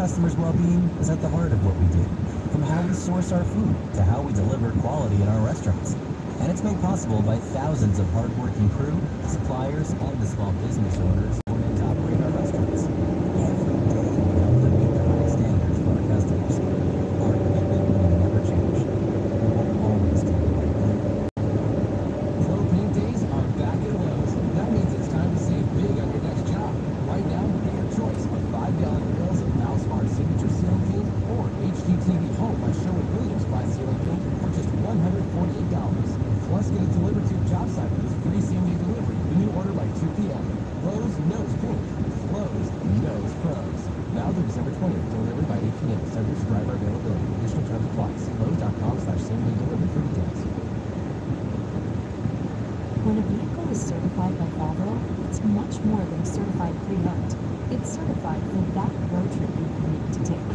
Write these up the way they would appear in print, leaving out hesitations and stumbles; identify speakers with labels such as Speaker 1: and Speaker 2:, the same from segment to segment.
Speaker 1: customers' well-being is at the heart of what we do, from how we source our food to how we deliver quality in our restaurants. And it's made possible by thousands of hardworking crew, suppliers, and the small business owners who to operate our restaurants. Every day we help them meet the high standards for our customers. Our commitment will never change. We will always do the right thing.
Speaker 2: Pro paint days are back at Lowe's. That means it's time to save big on your next job. Right now, get your choice of 5-gallon reels of Valspar Signature Ceiling Paint or HGTV Home by Sherwin-Williams Flat Ceiling Paint for just $148. Plus, get it delivered to your job site with free same-day delivery when you order by 2 p.m. Lowe's knows paint. Lowe's knows pros. Now through December 20th, delivery by 8 p.m. Subject to driver availability. Additional terms apply. See Lowe's.com/same-day delivery for details.
Speaker 3: When a vehicle is certified by Volvo, it's much more than certified pre-owned. It's certified for that road trip you need to take.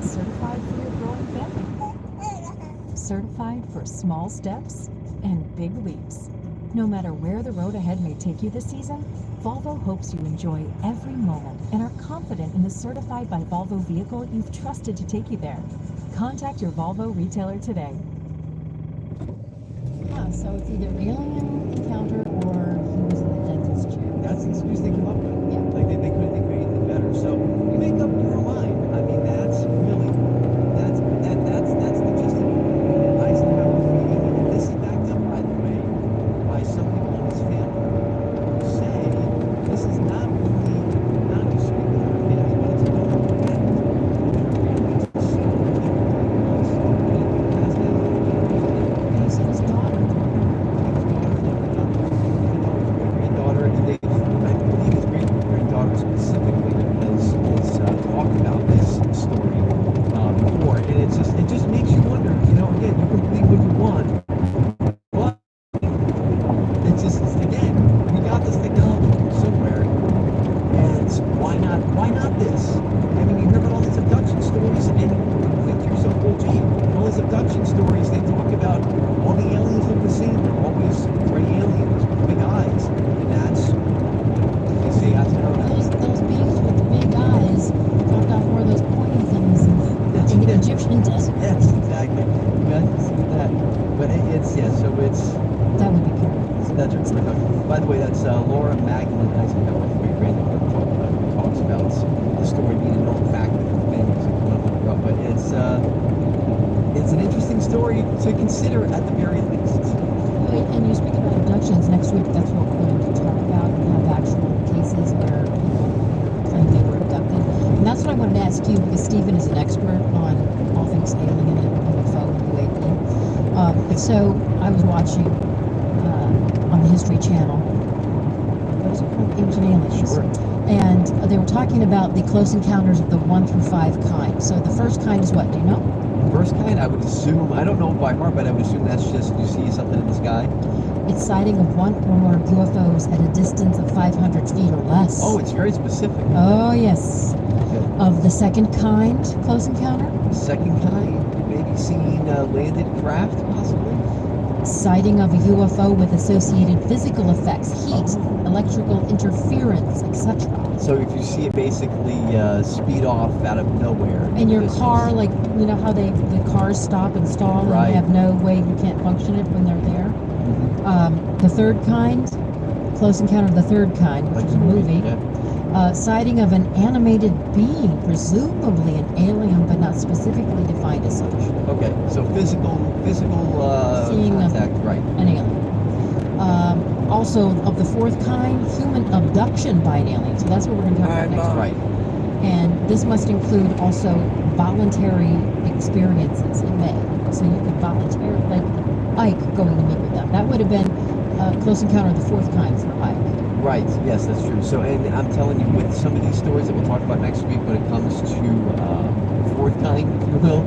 Speaker 3: Certified for your growing family. Certified for small steps and big leaps. No matter where the road ahead may take you this season, Volvo hopes you enjoy every moment and are confident in the certified by Volvo vehicle you've trusted to take you there. Contact your Volvo retailer today.
Speaker 4: So it's either alien encounter or he was in the dentist chair.
Speaker 5: That's the excuse they come up with.
Speaker 4: Yeah.
Speaker 5: Like they couldn't think of anything better. So you make up your own mind. I mean, that's really that's the gist of it. Eisenhower feeding, and this is backed up, by the way, by some people in his family who say this is not really not a dispute with our family, but it's a known fact.
Speaker 4: And he said his daughter.
Speaker 5: Specifically has talked about this story before, and it just makes you wonder. Again, you can believe what you want, but again, we got this technology from somewhere, and why not this? I mean, you hear about all these abduction stories, and you think to yourself, well, gee, all these abduction stories, they talk about all the aliens look the same. They're always gray aliens with big eyes, and that's
Speaker 4: those beings with the big eyes dropped off more of those pointy things in the Egyptian desert.
Speaker 5: Yes, exactly. You guys can see that. But
Speaker 4: That would be cool.
Speaker 5: that's right. By the way, that's Laura Magdalene Eisenhower, my granddaughter, talks about the story being a known fact that the families are going to look up. But it's an interesting story to consider at the very least.
Speaker 4: And you speak about abductions next week. That's what we're going to talk about. We have actual cases where people claim they were abducted. And that's what I wanted to ask you, because Stephen is an expert on all things alien and UFO and UAP. So I was watching on the History Channel. What is it called? Ancient Aliens.
Speaker 5: Sure.
Speaker 4: And they were talking about the close encounters of the 1 through 5 kind. So the first kind is what? Do you know?
Speaker 5: First kind, I would assume, I don't know by heart, but I would assume that's just you see something in the sky.
Speaker 4: It's sighting of one or more UFOs at a distance of 500 feet or less.
Speaker 5: Oh, it's very specific.
Speaker 4: Oh, yes.
Speaker 5: Okay.
Speaker 4: Of the second kind, close encounter,
Speaker 5: Second kind, maybe seeing landed craft, possibly.
Speaker 4: sighting of a UFO with associated physical effects, heat, electrical interference, etc.
Speaker 5: So if you see it basically speed off out of nowhere.
Speaker 4: And your car, like, you know how the cars stop and stall
Speaker 5: Right.
Speaker 4: and have no way, you can't function it when they're there.
Speaker 5: Mhm.
Speaker 4: The third kind, close encounter of the third kind, which
Speaker 5: Like
Speaker 4: is a movie.
Speaker 5: Yeah.
Speaker 4: Sighting of an animated being, presumably an alien, but not specifically defined as such.
Speaker 5: Okay, so physical
Speaker 4: Seeing
Speaker 5: contact, right.
Speaker 4: An alien. Also, of the fourth kind, human abduction by an alien. So that's what we're going to talk about next.
Speaker 5: Right.
Speaker 4: And this must include also voluntary experiences. It may. So you could voluntarily, like Ike going to meet with them. That would have been a close encounter of the fourth kind for Ike.
Speaker 5: Right, yes, that's true. So, and I'm telling you, with some of these stories that we'll talk about next week when it comes to fourth kind, if you will,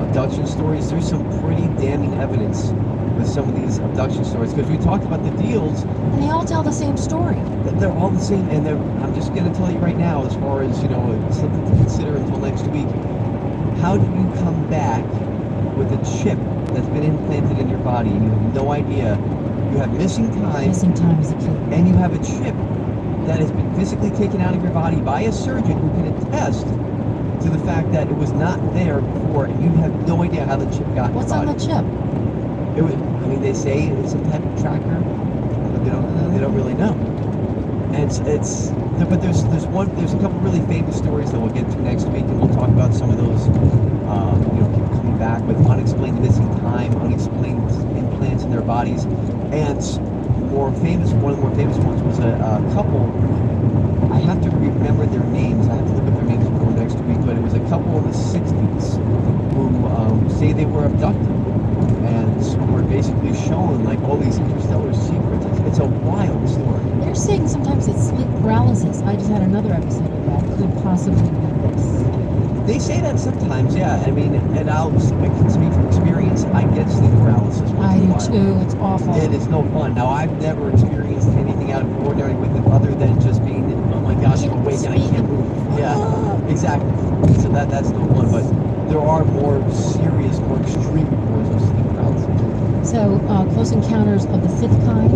Speaker 5: abduction stories, there's some pretty damning evidence with some of these abduction stories, because we talked about the deals.
Speaker 4: And they all tell the same story.
Speaker 5: They're all the same, and I'm just going to tell you right now, as far as, something to consider until next week, how do you come back with a chip that's been implanted in your body and you have no idea? You have missing time.
Speaker 4: Missing time is a key.
Speaker 5: And you have a chip that has been physically taken out of your body by a surgeon who can attest to the fact that it was not there before, and you have no idea how the chip got in your
Speaker 4: What's on the
Speaker 5: body.
Speaker 4: chip?
Speaker 5: It was, I mean, they say it's some type of tracker, but they don't really know. And but there's a couple really famous stories that we'll get to next week, and we'll talk about some of those. People coming back with unexplained missing time, unexplained implants in their bodies, and one of the more famous ones was a couple. I have to remember their names. I have to look up their names before next week. But it was a couple in the '60s who say they were abducted and were basically shown like all these interstellar secrets. It's a wild story.
Speaker 4: They're saying sometimes it's sleep paralysis. I just had another episode of that. Could possibly be this.
Speaker 5: They say that sometimes, yeah. I mean, and I can speak from experience. I get sleep paralysis. once
Speaker 4: I
Speaker 5: in a
Speaker 4: do
Speaker 5: while.
Speaker 4: too. It's awful.
Speaker 5: It is no fun. Now, I've never experienced anything out of the ordinary with it other than just being, oh my gosh, I'm awake and I can't move. Yeah, exactly. So that's no fun. But there are more serious, more extreme forms of sleep paralysis.
Speaker 4: So, close encounters of the fifth kind,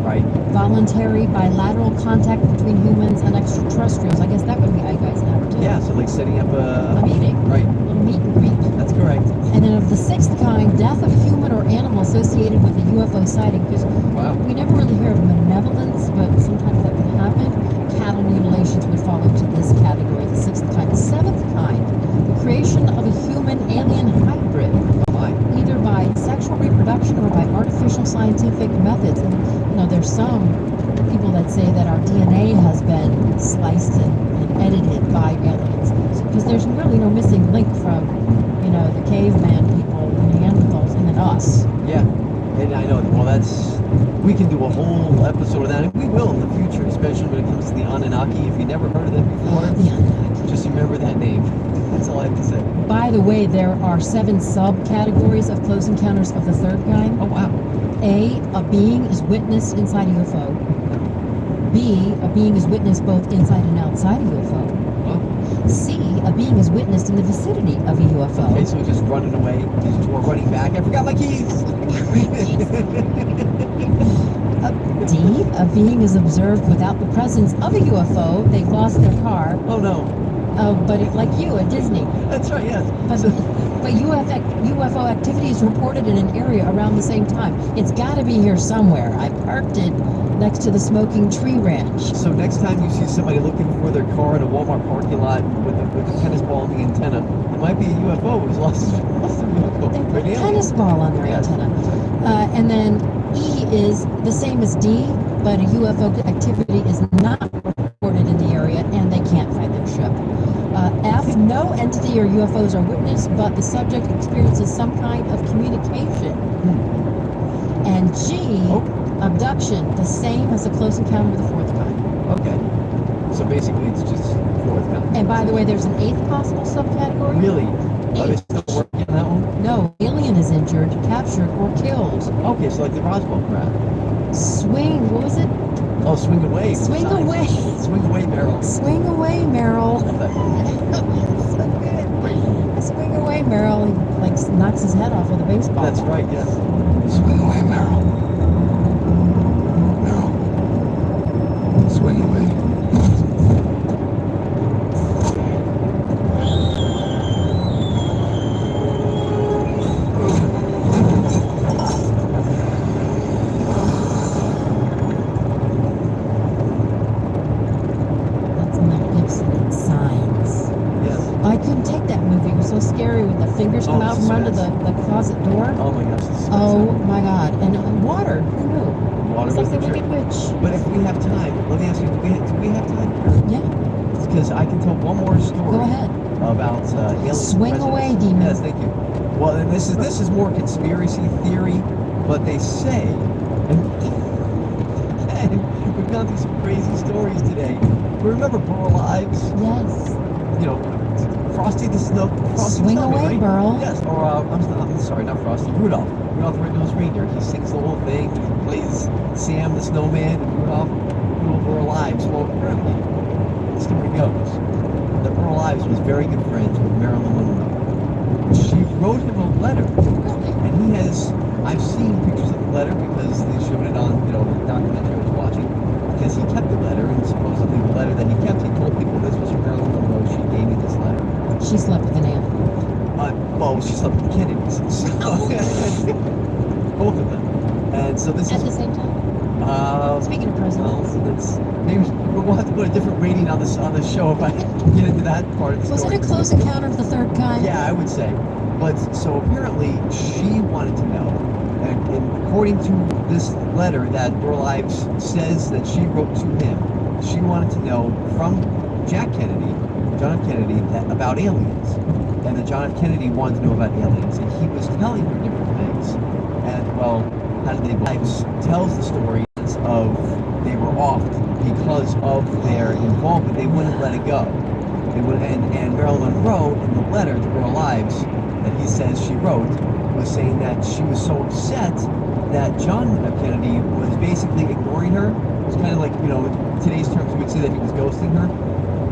Speaker 5: Right?
Speaker 4: voluntary bilateral contact between humans and extraterrestrials. I guess that would be I guys now too.
Speaker 5: Yeah, so like setting up
Speaker 4: A meeting.
Speaker 5: Right.
Speaker 4: A little meet and greet.
Speaker 5: That's correct.
Speaker 4: And then of the sixth kind, death of human or animal associated with a UFO sighting. Because
Speaker 5: Wow.
Speaker 4: we never really hear of malevolence, but sometimes that can happen. Cattle mutilations would fall into this category, the sixth kind. The seventh kind, the creation of a human-alien hybrid,
Speaker 5: Oh my.
Speaker 4: either by sexual reproduction or by artificial scientific methods. And there's some people that say that our DNA has been sliced and edited by aliens. Because there's really no missing link from, the caveman people, the Neanderthals, and then us.
Speaker 5: Yeah. And I know, well, we can do a whole episode of that, and we will in the future, especially when it comes to the Anunnaki. If you never heard of them before,
Speaker 4: The Anunnaki.
Speaker 5: just remember that name. That's all I have to say.
Speaker 4: By the way, there are 7 subcategories of close encounters of the third kind.
Speaker 5: Oh, wow.
Speaker 4: A being is witnessed inside a UFO. B, a being is witnessed both inside and outside a UFO.
Speaker 5: Well,
Speaker 4: C, a being is witnessed in the vicinity of a UFO.
Speaker 5: okay, so just running away, or running back. I forgot my keys.
Speaker 4: D, a being is observed without the presence of a UFO. They've lost their car.
Speaker 5: Oh, no.
Speaker 4: But like you at Disney.
Speaker 5: That's right, yes.
Speaker 4: But,
Speaker 5: So,
Speaker 4: but UFO activity is reported in an area around the same time. It's got to be here somewhere. I parked it next to the Smoking Tree Ranch.
Speaker 5: so next time you see somebody looking for their car in a Walmart parking lot with a tennis ball and the antenna, it might be a UFO who's lost their vehicle.
Speaker 4: They
Speaker 5: Or
Speaker 4: put
Speaker 5: an
Speaker 4: a
Speaker 5: alien.
Speaker 4: tennis ball on their
Speaker 5: Yes.
Speaker 4: antenna. And then E is the same as D, but a UFO activity is not reported in the area and they can't find their ship. F, no entity or UFOs are witnessed, but the subject experiences some kind of communication. And G,
Speaker 5: Oh.
Speaker 4: abduction, the same as a close encounter with the fourth kind.
Speaker 5: Okay. So basically, it's just fourth now.
Speaker 4: And by the way, there's an eighth possible subcategory.
Speaker 5: Really? Are they still working on that one?
Speaker 4: No, alien is injured, captured, or killed.
Speaker 5: Okay, so like the Roswell crash.
Speaker 4: Swing, what was it?
Speaker 5: Oh, swing away.
Speaker 4: Swing
Speaker 5: Sign.
Speaker 4: away.
Speaker 5: Swing away, Meryl.
Speaker 4: Swing away, Meryl. Swing away, Meryl. He like knocks his head off with a baseball.
Speaker 5: That's
Speaker 4: bat.
Speaker 5: right, yes.
Speaker 6: Swing away, Meryl. Meryl. Swing away.
Speaker 4: That's Mel Gibson in Signs.
Speaker 5: Yes.
Speaker 4: I couldn't take that movie. It was so scary when the fingers come
Speaker 5: Oh,
Speaker 4: out from under
Speaker 5: suspense.
Speaker 4: the closet door.
Speaker 5: Oh my gosh. This is
Speaker 4: Oh my God. And water. Who knew?
Speaker 5: Water
Speaker 4: It's
Speaker 5: was
Speaker 4: like
Speaker 5: the
Speaker 4: the
Speaker 5: trick.
Speaker 4: Wicked Witch.
Speaker 5: But if we have time, let me ask you, do we have time?
Speaker 4: Yeah,
Speaker 5: Because I can tell one more story
Speaker 4: go ahead.
Speaker 5: about aliens.
Speaker 4: Swing
Speaker 5: presence.
Speaker 4: away, demon.
Speaker 5: Yes, thank you. Well, and this is more conspiracy theory, but they say, and we've gone through some crazy stories today. Remember Burl Ives?
Speaker 4: Yes.
Speaker 5: You know, Frosty the Snow. Frosty
Speaker 4: Swing
Speaker 5: the Snowman,
Speaker 4: away,
Speaker 5: right?
Speaker 4: Burl.
Speaker 5: Yes, or I'm sorry, not Frosty. Rudolph. Rudolph the Red-Nosed Reindeer. He sings the whole thing. He plays Sam the Snowman and Rudolph Burl Ives. Well, apparently, the story goes that Burl Ives was very good friends with Marilyn Monroe. She wrote him a letter, and he has. I've seen pictures of the letter because they showed it on, the documentary I was watching. Because he kept the letter, and supposedly the letter that he kept, he told people this was from Marilyn Monroe. She gave me this letter.
Speaker 4: She slept with an alien.
Speaker 5: Well, she slept with the Kennedys. So, both of them. And so this
Speaker 4: At
Speaker 5: is.
Speaker 4: the same time. Speaking of
Speaker 5: Well,
Speaker 4: presidents.
Speaker 5: that's maybe we'll have to put a different rating on this show if I get into that part of the
Speaker 4: Was
Speaker 5: story.
Speaker 4: it a close encounter of the third kind?
Speaker 5: Yeah, I would say. But so apparently she wanted to know, and according to this letter that Burl Ives says that she wrote to him, she wanted to know from Jack Kennedy, John F. Kennedy, about aliens. And that John F. Kennedy wanted to know about aliens, and he was telling her different things. And well, how did they? Ives tells the story of they were offed because of their involvement. They wouldn't let it go. They would, and Marilyn Monroe, in the letter to Burl Ives that he says she wrote, was saying that she was so upset that John F. Kennedy was basically ignoring her. It was kind of like, in today's terms, we would say that he was ghosting her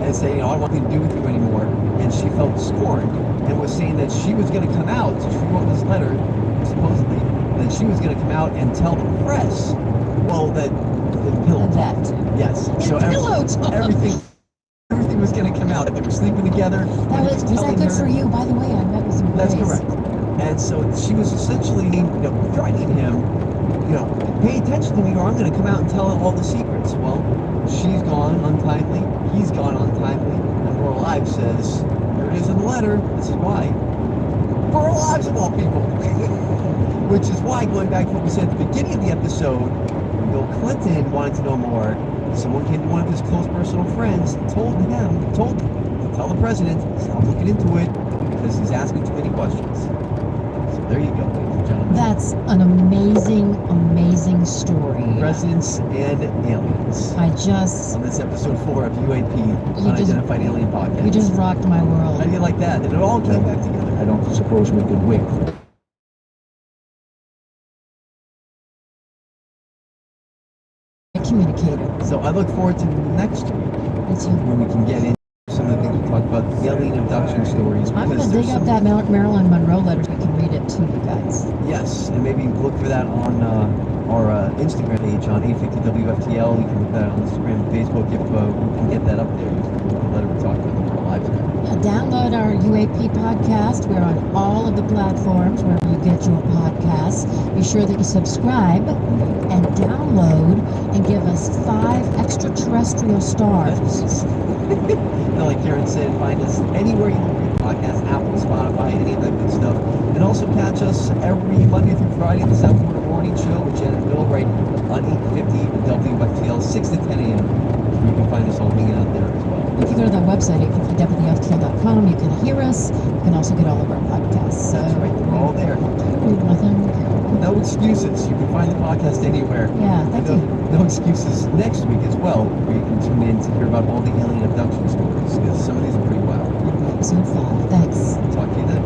Speaker 5: and saying, I don't want anything to do with you anymore. And she felt scorned and was saying that she was going to come out. She wrote this letter, supposedly, that she was going to come out and tell the press, well, that the pillow talk.
Speaker 4: That too.
Speaker 5: Yes. So
Speaker 4: Pillow talk.
Speaker 5: everything was going to come out. That they were sleeping together.
Speaker 4: Was that good for you? By the way, I met with some
Speaker 5: That's
Speaker 4: boys.
Speaker 5: correct. And so she was essentially, threatening him, pay attention to me or I'm going to come out and tell all the secrets. Well, she's gone untimely. He's gone untimely. And Burl Ives says, here it is in the letter. This is why. Burl Ives of all people. Which is why, going back to what we said at the beginning of the episode, when Bill Clinton wanted to know more, someone came to one of his close personal friends, told him to tell the president, stop looking into it because he's asking too many questions. So there you go, ladies and gentlemen.
Speaker 4: That's an amazing, amazing story.
Speaker 5: Presidents and aliens.
Speaker 4: I just,
Speaker 5: On this episode 4 of UAP,
Speaker 4: You
Speaker 5: Unidentified Alien Podcast.
Speaker 4: you just rocked my
Speaker 5: How
Speaker 4: world.
Speaker 5: do you like that? And it all came back together.
Speaker 6: I don't suppose we could wait.
Speaker 4: A communicator.
Speaker 5: So I look forward to next week
Speaker 4: It's you.
Speaker 5: when we can get into some of the things we talked about, the alien abduction stories.
Speaker 4: I'm going
Speaker 5: because
Speaker 4: to
Speaker 5: there's
Speaker 4: dig up
Speaker 5: some-
Speaker 4: that Marilyn Monroe letter so we can read it to you guys.
Speaker 5: Yes, and maybe look for that on our Instagram page on 850WFTL. You can look for that on Instagram and Facebook if we can get that up there. The letter we talked about in our lives now.
Speaker 4: Download our UAP podcast. We're on all of the platforms wherever you get your podcasts. Be sure that you subscribe and download and give us 5 extraterrestrial stars.
Speaker 5: And like Karen said, find us anywhere you can read podcasts, Apple, Spotify, any of that good stuff. And also catch us every Monday through Friday, the South Florida Morning Show with Jen and Bill right on 850 WFTL, 6 to 10 a.m. So you can find us all hanging out there as well.
Speaker 4: If you go to that website, 850WFTL.com, you can hear us. You can also get all of our podcasts. So,
Speaker 5: That's right, they're all there.
Speaker 4: nothing.
Speaker 5: No excuses. You can find the podcast anywhere.
Speaker 4: Yeah, thank
Speaker 5: no,
Speaker 4: you.
Speaker 5: no excuses next week as well, where you can tune in to hear about all the alien abduction stories, because some of these are pretty wild.
Speaker 4: Episode 5. Thanks.
Speaker 5: Talk to you then.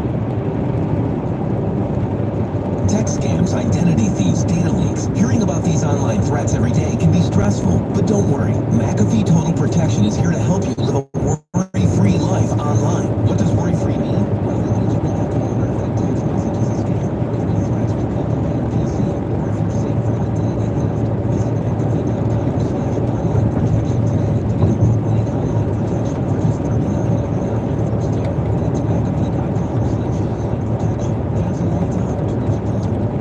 Speaker 7: Tech scams, identity thieves, data leaks. Hearing about these online threats every day can be stressful, but don't worry. McAfee Total Protection is here to help you live a worry-free life online. What does worry-free mean? Well, it means you won't have to wonder if that text message is a scam, if any threats will pop up on your PC, or if you're safe from identity theft. Visit McAfee.com/online protection today to get award-winning online protection for just $39.99 your first year. That's McAfee.com/online protection. That's a long time. Terms apply.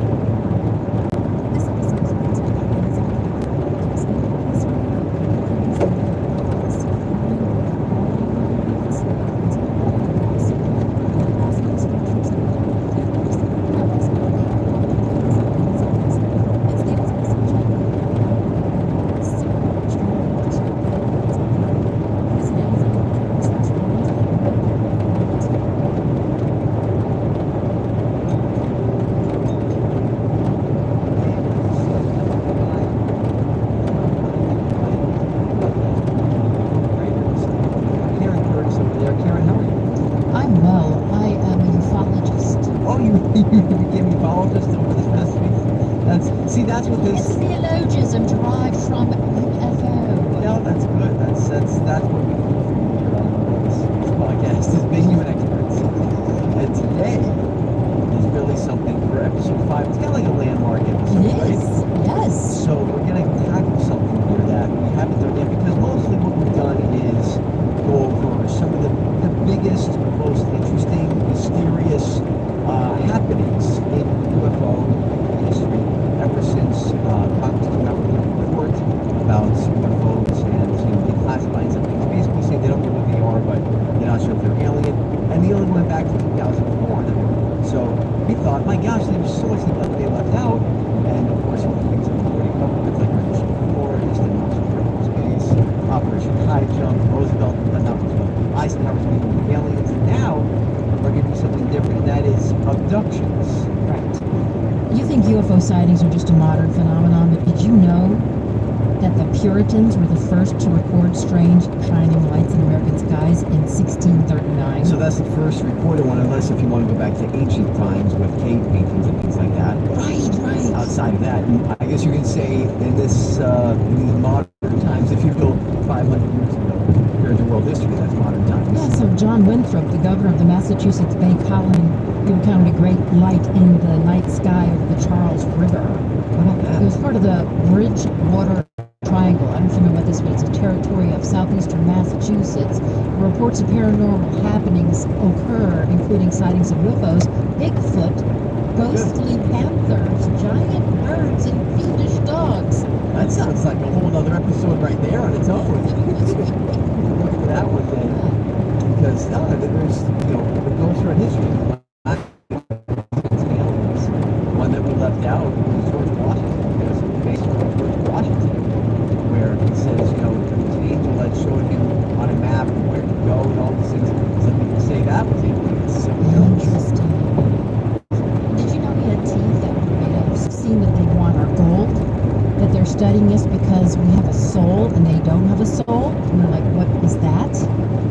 Speaker 3: This episode is sponsored by Amazon.
Speaker 5: Karen Curtis over there. Karen, how are you?
Speaker 4: I'm well. I am a ufologist.
Speaker 5: Oh, you became a ufologist over this past week? That's what
Speaker 4: It's
Speaker 5: this...
Speaker 4: neologism derived from UFO.
Speaker 5: No, that's good. That's what we do here on this podcast, is being human experts. And today is really something for episode 5. It's kind of like a landmark episode,
Speaker 4: It
Speaker 5: right?
Speaker 4: is. Yes.
Speaker 5: So we're going to tackle something here that we haven't done yet, because mostly what we've done is go over some of the biggest, most
Speaker 4: UFO sightings are just a modern phenomenon, but did you know that the Puritans were the first to record strange shining lights in American skies in 1639?
Speaker 5: So that's the first recorded one, unless if you want to go back to ancient times with cave paintings and things like that.
Speaker 4: Right.
Speaker 5: Outside of that, I guess you can say in these modern times, if you go 500 years ago, compared to world history, that's modern times.
Speaker 4: Yeah, so John Winthrop, the governor of the Massachusetts Bay Colony, he encountered a great light in the night sky over the Charles River. It was part of the Bridgewater Triangle. I don't remember what this was. It's a territory of southeastern Massachusetts. Reports of paranormal happenings occur, including sightings of UFOs, Bigfoot, ghostly panthers, giant birds, and fiendish dogs.
Speaker 5: That sounds like a whole other episode right there on its own. Look into that one then. Because there's, the ghost throughout history. One that we left out was George Washington. There's a case of George Washington where he says, there was an angel that showed him on a map where to go and all these things. Some people say that was aliens. So,
Speaker 4: Interesting. Did you know he had teeth that were made of seen that they want our gold? That they're studying us because we have a soul and they don't have a soul? And we're like, what is that?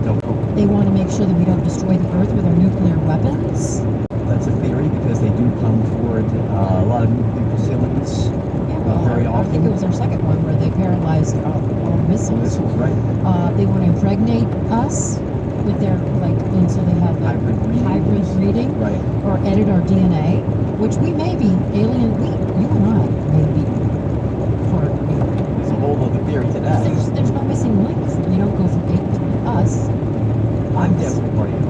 Speaker 5: don't know.
Speaker 4: They want to make sure that we don't destroy the earth with our nuclear weapons?
Speaker 5: That's a theory because they do come toward a lot of nuclear facilities.
Speaker 4: Yeah, well,
Speaker 5: Very
Speaker 4: I think
Speaker 5: often.
Speaker 4: it was our second one where they paralyzed all missiles.
Speaker 5: Missiles, right?
Speaker 4: They want to impregnate us with their, and so they have a
Speaker 5: Hybrid breeding.
Speaker 4: hybrid breeding.
Speaker 5: Right.
Speaker 4: Or edit our DNA, which we may be you and I may be part of it.
Speaker 5: There's a whole other theory to that.
Speaker 4: There's no missing links. You don't go from it to us.
Speaker 5: I'm definitely part of it.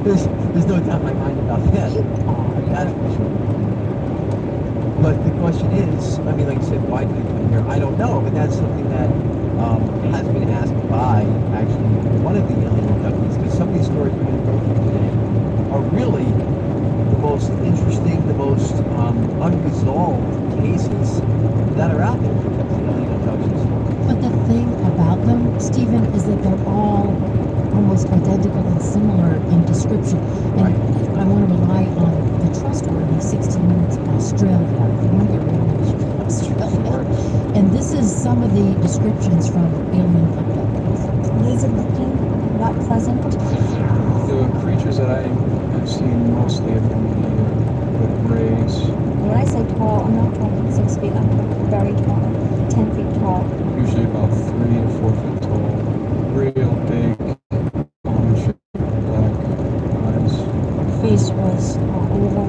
Speaker 5: There's no doubt in my mind about that.
Speaker 4: You are.
Speaker 5: That's for sure. But the question is, like you said, why do they come here? I don't know, but that's something that has been asked by actually one of the alien abductees, because some of these stories we're going to go through today are really the most interesting, the most unresolved cases that are out there when it comes to alien abduction stories.
Speaker 4: But the thing about them, Stephen, is that they're all almost identical and similar in description. And I want to rely on the trustworthy 60 Minutes Australia. If you want to get rid of it, you go to Australia. And this is some of the descriptions from alien abductees.
Speaker 3: Lazy looking, not pleasant.
Speaker 8: The creatures that I have seen mostly have been the grays.
Speaker 3: When I say tall, I'm not talking 6 feet. I'm talking very tall, 10 feet tall.
Speaker 8: Usually about 3 to 4 feet tall. Real big, almond-shaped black eyes.
Speaker 3: Face was oval.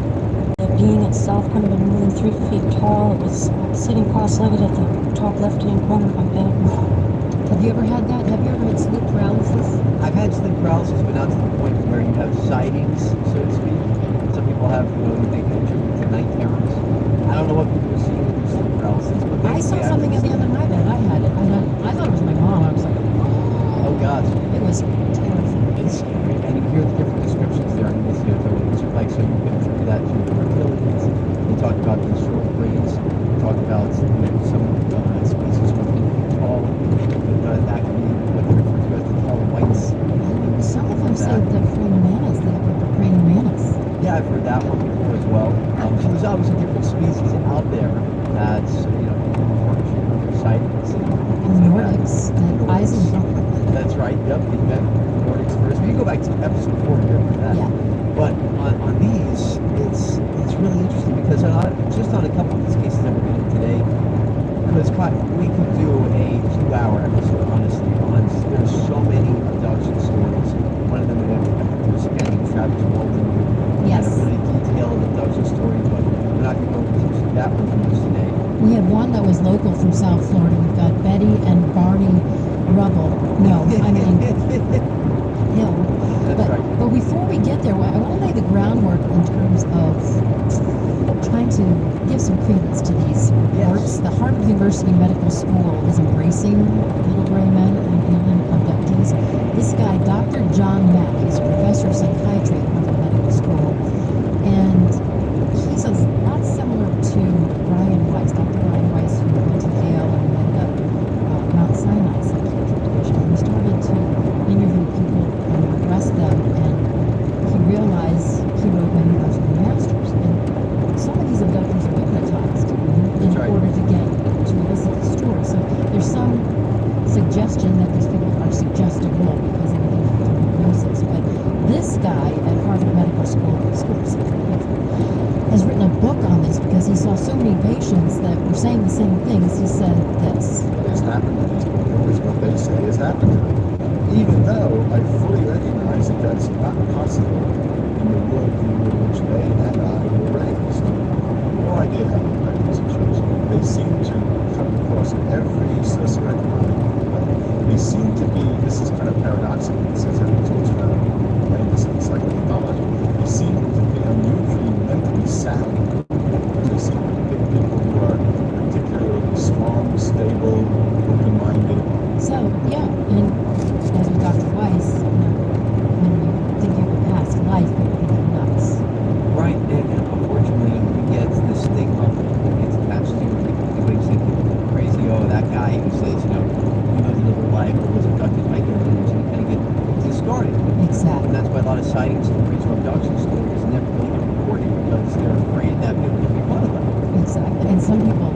Speaker 3: The being itself couldn't have been more than 3 feet tall. It was sitting cross-legged at the top left-hand corner of my bed.
Speaker 4: Have you ever had that? Have you ever had sleep paralysis?
Speaker 5: I've had sleep paralysis, but not to the point where you have sightings, so to speak. Some people have, they can attribute to night terrors. I don't know what people are seeing with sleep paralysis, but
Speaker 4: I saw
Speaker 5: basically
Speaker 4: something at the end of my bed. I had it. I thought it was my mom. I was like,
Speaker 5: Oh gosh,
Speaker 4: it was terrifying.
Speaker 5: it's scary. And you hear the different descriptions there. So you can attribute that to the reptilians. They talk about the short braids. They talk about some species with 8 feet tall. That can be what they refer to as the tall whites.
Speaker 4: Some of them say the praying mantis. They have the praying mantis.
Speaker 5: Yeah, I've heard that one before as well. So there's obviously different species out there that's, refer to sightings and
Speaker 4: And the Nordics, the Eisenhower.
Speaker 5: That's right. Yep, we met the Nordics first. We can go back to episode 4 here for that.
Speaker 4: Yeah.
Speaker 5: But on these, it's really interesting because just on a couple of these cases that we're getting today, because we could do a 2-hour episode, honestly. There's so many abduction stories. One of them was again Travis Walton.
Speaker 4: Yes.
Speaker 5: Had a really detailed abduction story, but we're not going to go into that one from us today.
Speaker 4: We had one that was local from South Florida. We've got Betty and Barney Rubble. No, I mean Hill.
Speaker 5: That's right.
Speaker 4: But before we get there, I want to lay the groundwork in terms of trying to give some credence to these reports. The Harvard University Medical School is embracing little gray men and alien abductees. This guy, Dr. John Mack, he's a professor of psychiatry at Harvard Medical School, and he's a lot similar to Brian Weiss, Dr. Brian Weiss, who went to Yale and ended up Mount Sinai Psychiatric Division. He started to interview people and arrest them, and he realized he wrote many of them masters. And some of these abductees saying the same things, he said this.
Speaker 9: What has happened to these people is what they say has happened to them. Even though I fully recognize that that's not possible in the worldview in which they and I were raised, or I did have a parenting situation. They seem to come across every socioeconomic level. They seem to be, this is kind of paradoxical, this is having to explain this like mythology. They seem to be unusually mentally sound. They seem to be people who are particularly strong, stable, open-minded.
Speaker 4: So, yeah, and as with Dr. Weiss, when you think of your past life, you think you're nuts.
Speaker 5: Right, and unfortunately, we get this stigma that gets attached to doing something crazy. Oh, that guy who says, you live a life or was abducted by aliens, and kind of get discarded. And
Speaker 4: Exactly.
Speaker 5: that's why a lot of sighting stories or abduction stories never really get reported because they're afraid that people will make fun of them.
Speaker 4: Exactly. And some people,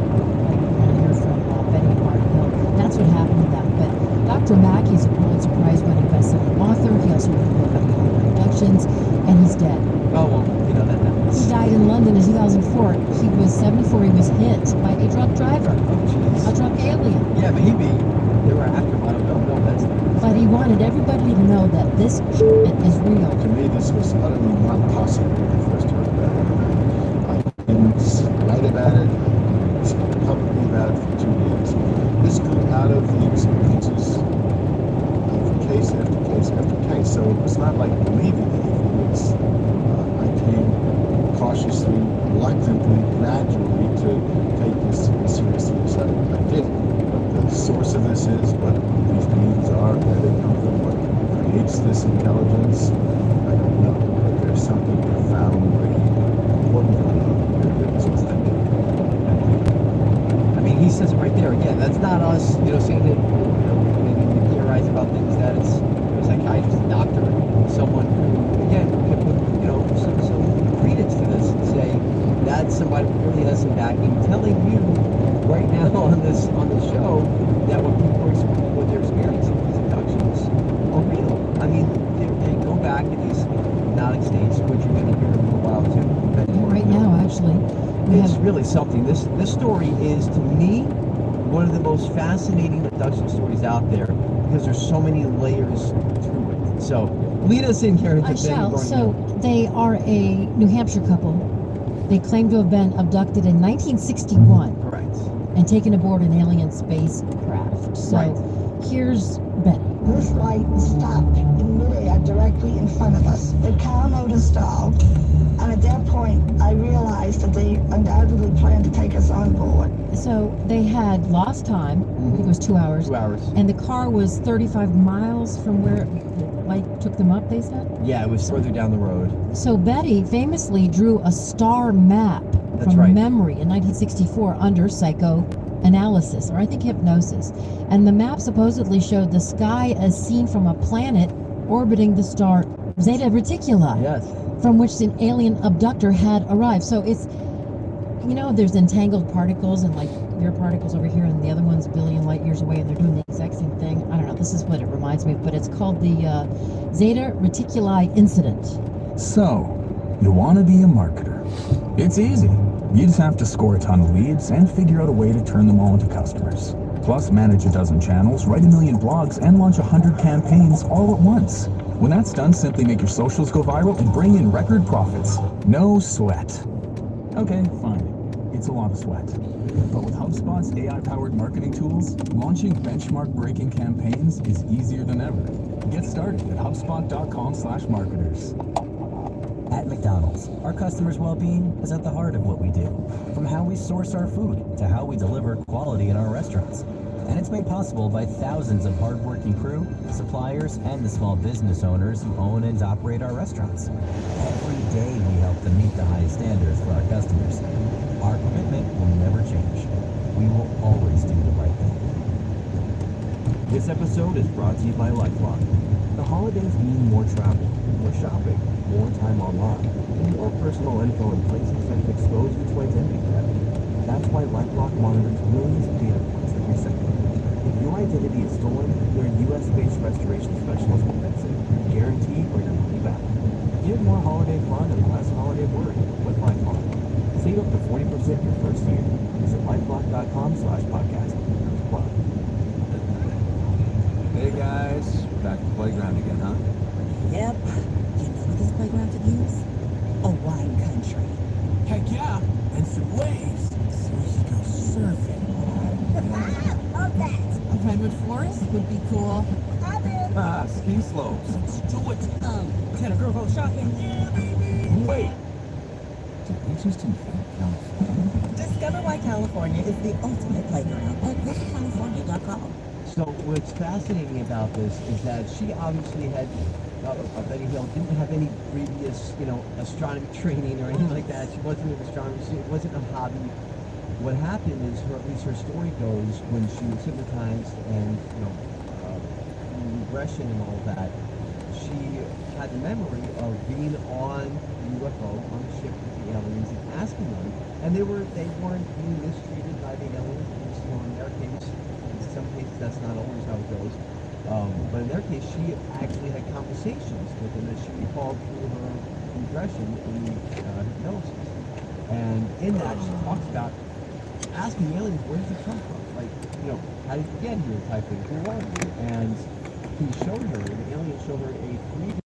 Speaker 4: like, want to hear from Betty and Martin Hill. That's what happened to them. But Dr. Mackey is a Pulitzer Prize-winning best-selling author. He also wrote a book on online abductions, and he's dead.
Speaker 5: Oh, well, that happens.
Speaker 4: He died in London in 2004. He was 74. He was hit by a drunk driver,
Speaker 5: Oh, jeez.
Speaker 4: a drunk alien.
Speaker 5: Yeah, maybe they were after him. I don't know. That's
Speaker 4: But he wanted everybody to know that this shit is real.
Speaker 9: To me, this was utterly not possible when I first heard about it. I didn't write about it, I didn't speak publicly about it for 2 years. This grew out of the experiences of case after case after case. So it was not like believing anything. I came cautiously, reluctantly, gradually to take this as seriously as I did. What the source of this is, what these beings are, where they come from, what creates this intelligence, I don't know. But there's something profoundly important going on here that is authentic.
Speaker 5: I mean, he says it right there again. That's not us, saying that, maybe we theorize about things that it's a psychiatrist, a doctor, someone who, again, can put, some credence to this and say that's somebody who really has some backing, telling you right now on this show that what they're experiencing, these abductions are real. I mean, they go back in these hypnotic states, which you're going to hear in a little while too.
Speaker 4: Right now, actually, we
Speaker 5: It's
Speaker 4: have
Speaker 5: really something. This story is, to me, one of the most fascinating abduction stories out there because there's so many layers to it. So, lead us in, Karen.
Speaker 4: I shall. So they are a New Hampshire couple. They claim to have been abducted in 1961
Speaker 5: Correct.
Speaker 4: and taken aboard an alien spacecraft. So
Speaker 5: Right.
Speaker 4: here's Betty.
Speaker 10: This light stopped in midair directly in front of us. The car motor stalled, and at that point, I realized that they undoubtedly planned to take us on board.
Speaker 4: So they had lost time. I think it was 2 hours.
Speaker 5: 2 hours.
Speaker 4: And the car was 35 miles from where the light took them up, they said.
Speaker 5: Yeah, it was further down the road.
Speaker 4: So Betty famously drew a star map
Speaker 5: That's
Speaker 4: from
Speaker 5: right.
Speaker 4: memory in 1964 under psychoanalysis, or I think hypnosis. And the map supposedly showed the sky as seen from a planet orbiting the star Zeta Reticuli,
Speaker 5: Yes.
Speaker 4: from which an alien abductor had arrived. So it's, there's entangled particles and like your particles over here and the other one's a billion light years away and they're doing the exact same thing. I don't know, this is what it reminds me of, but it's called the Zeta Reticuli incident.
Speaker 6: So, you want to be a marketer. It's easy. You just have to score a ton of leads and figure out a way to turn them all into customers. Plus, manage a dozen channels, write 1 million blogs, and launch 100 campaigns all at once. When that's done, simply make your socials go viral and bring in record profits. No sweat. Okay, fine. It's a lot of sweat. But with HubSpot's AI-powered marketing tools, launching benchmark-breaking campaigns is easier than ever. Get started at HubSpot.com/marketers.
Speaker 1: At McDonald's, our customers' well-being is at the heart of what we do. From how we source our food to how we deliver quality in our restaurants. And it's made possible by thousands of hardworking crew, suppliers, and the small business owners who own and operate our restaurants. Every day we help them meet the highest standards for our customers. Our commitment will never change. We will always do the right thing.
Speaker 7: This episode is brought to you by LifeLock. The holidays mean more travel, more shopping, more time online, and more personal info in places that can expose you to identity theft. That's why LifeLock monitors millions of data points every second. If your identity is stolen, their US-based restoration specialist will fix it, guaranteed or your money back. Give more holiday fun and less holiday worry with LifeLock. Save up to
Speaker 1: 40% your first year. Visit lifeblock.com/podcast. Plug.
Speaker 11: Hey guys, back to the playground again, huh?
Speaker 12: Yep. You know what this playground could use? A wine country.
Speaker 2: Heck yeah, and some waves so we could go surfing.
Speaker 12: Love that.
Speaker 13: A redwood forest would be cool.
Speaker 11: Ah, ski slopes.
Speaker 2: Let's do it.
Speaker 12: Can a girl go shopping? Yeah, baby.
Speaker 2: Wait,
Speaker 1: Did we just invent California?
Speaker 12: Discover why California is the ultimate playground at visitcalifornia.com.
Speaker 5: So what's fascinating about this is that she obviously had, Betty Hill didn't have any previous, astronomy training or anything like that. She wasn't an astronomer. It wasn't a hobby. What happened is, at least her story goes, when she was hypnotized and, regression and all that, she had the memory of being on the UFO, on the ship with the aliens, and asking them, and they weren't being mistreated by the aliens. In their case, in some cases that's not always how it goes, but in their case, she actually had conversations with them that she recalled through her regression in hypnosis. And in that, she talks about asking the aliens, where did you come from? Like, how did you get here type thing? Who are you? And he showed her, the alien showed her a 3D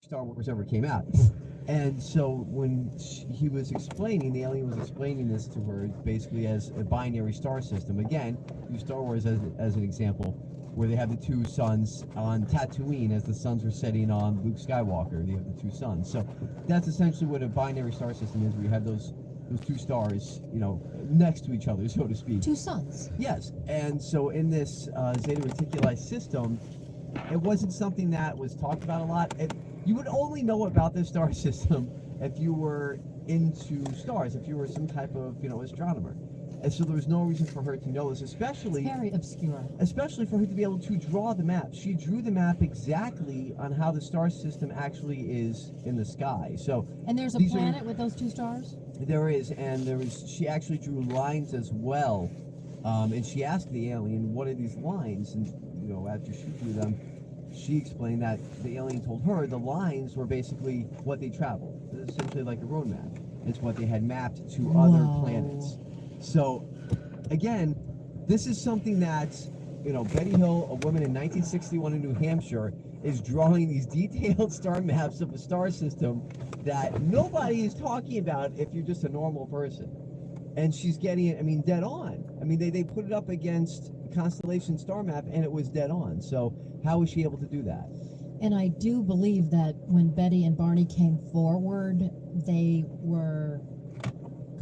Speaker 5: Star Wars ever came out. And so when he was explaining, the alien was explaining this to her basically as a binary star system. Again, use Star Wars as an example, where they have the two suns on Tatooine as the suns are setting on Luke Skywalker. They have the two suns. So that's essentially what a binary star system is, where you have those two stars, next to each other, so to speak.
Speaker 4: Two suns.
Speaker 5: Yes. And so in this Zeta Reticuli system, it wasn't something that was talked about a lot. You would only know about this star system if you were into stars, if you were some type of, astronomer. And so there was no reason for her to know this, especially...
Speaker 4: It's very obscure.
Speaker 5: Especially for her to be able to draw the map. She drew the map exactly on how the star system actually is in the sky. So...
Speaker 4: And there's a planet with those two stars?
Speaker 5: There is, and she actually drew lines as well. And she asked the alien, what are these lines? And, after she drew them, she explained that the alien told her the lines were basically what they traveled. Essentially like a road map. It's what they had mapped to other planets. So, again, this is something that, Betty Hill, a woman in 1961 in New Hampshire, is drawing these detailed star maps of a star system that nobody is talking about if you're just a normal person. And she's getting it, dead on. They put it up against Constellation star map and it was dead on. So how was she able to do that?
Speaker 4: And I do believe that when Betty and Barney came forward, they were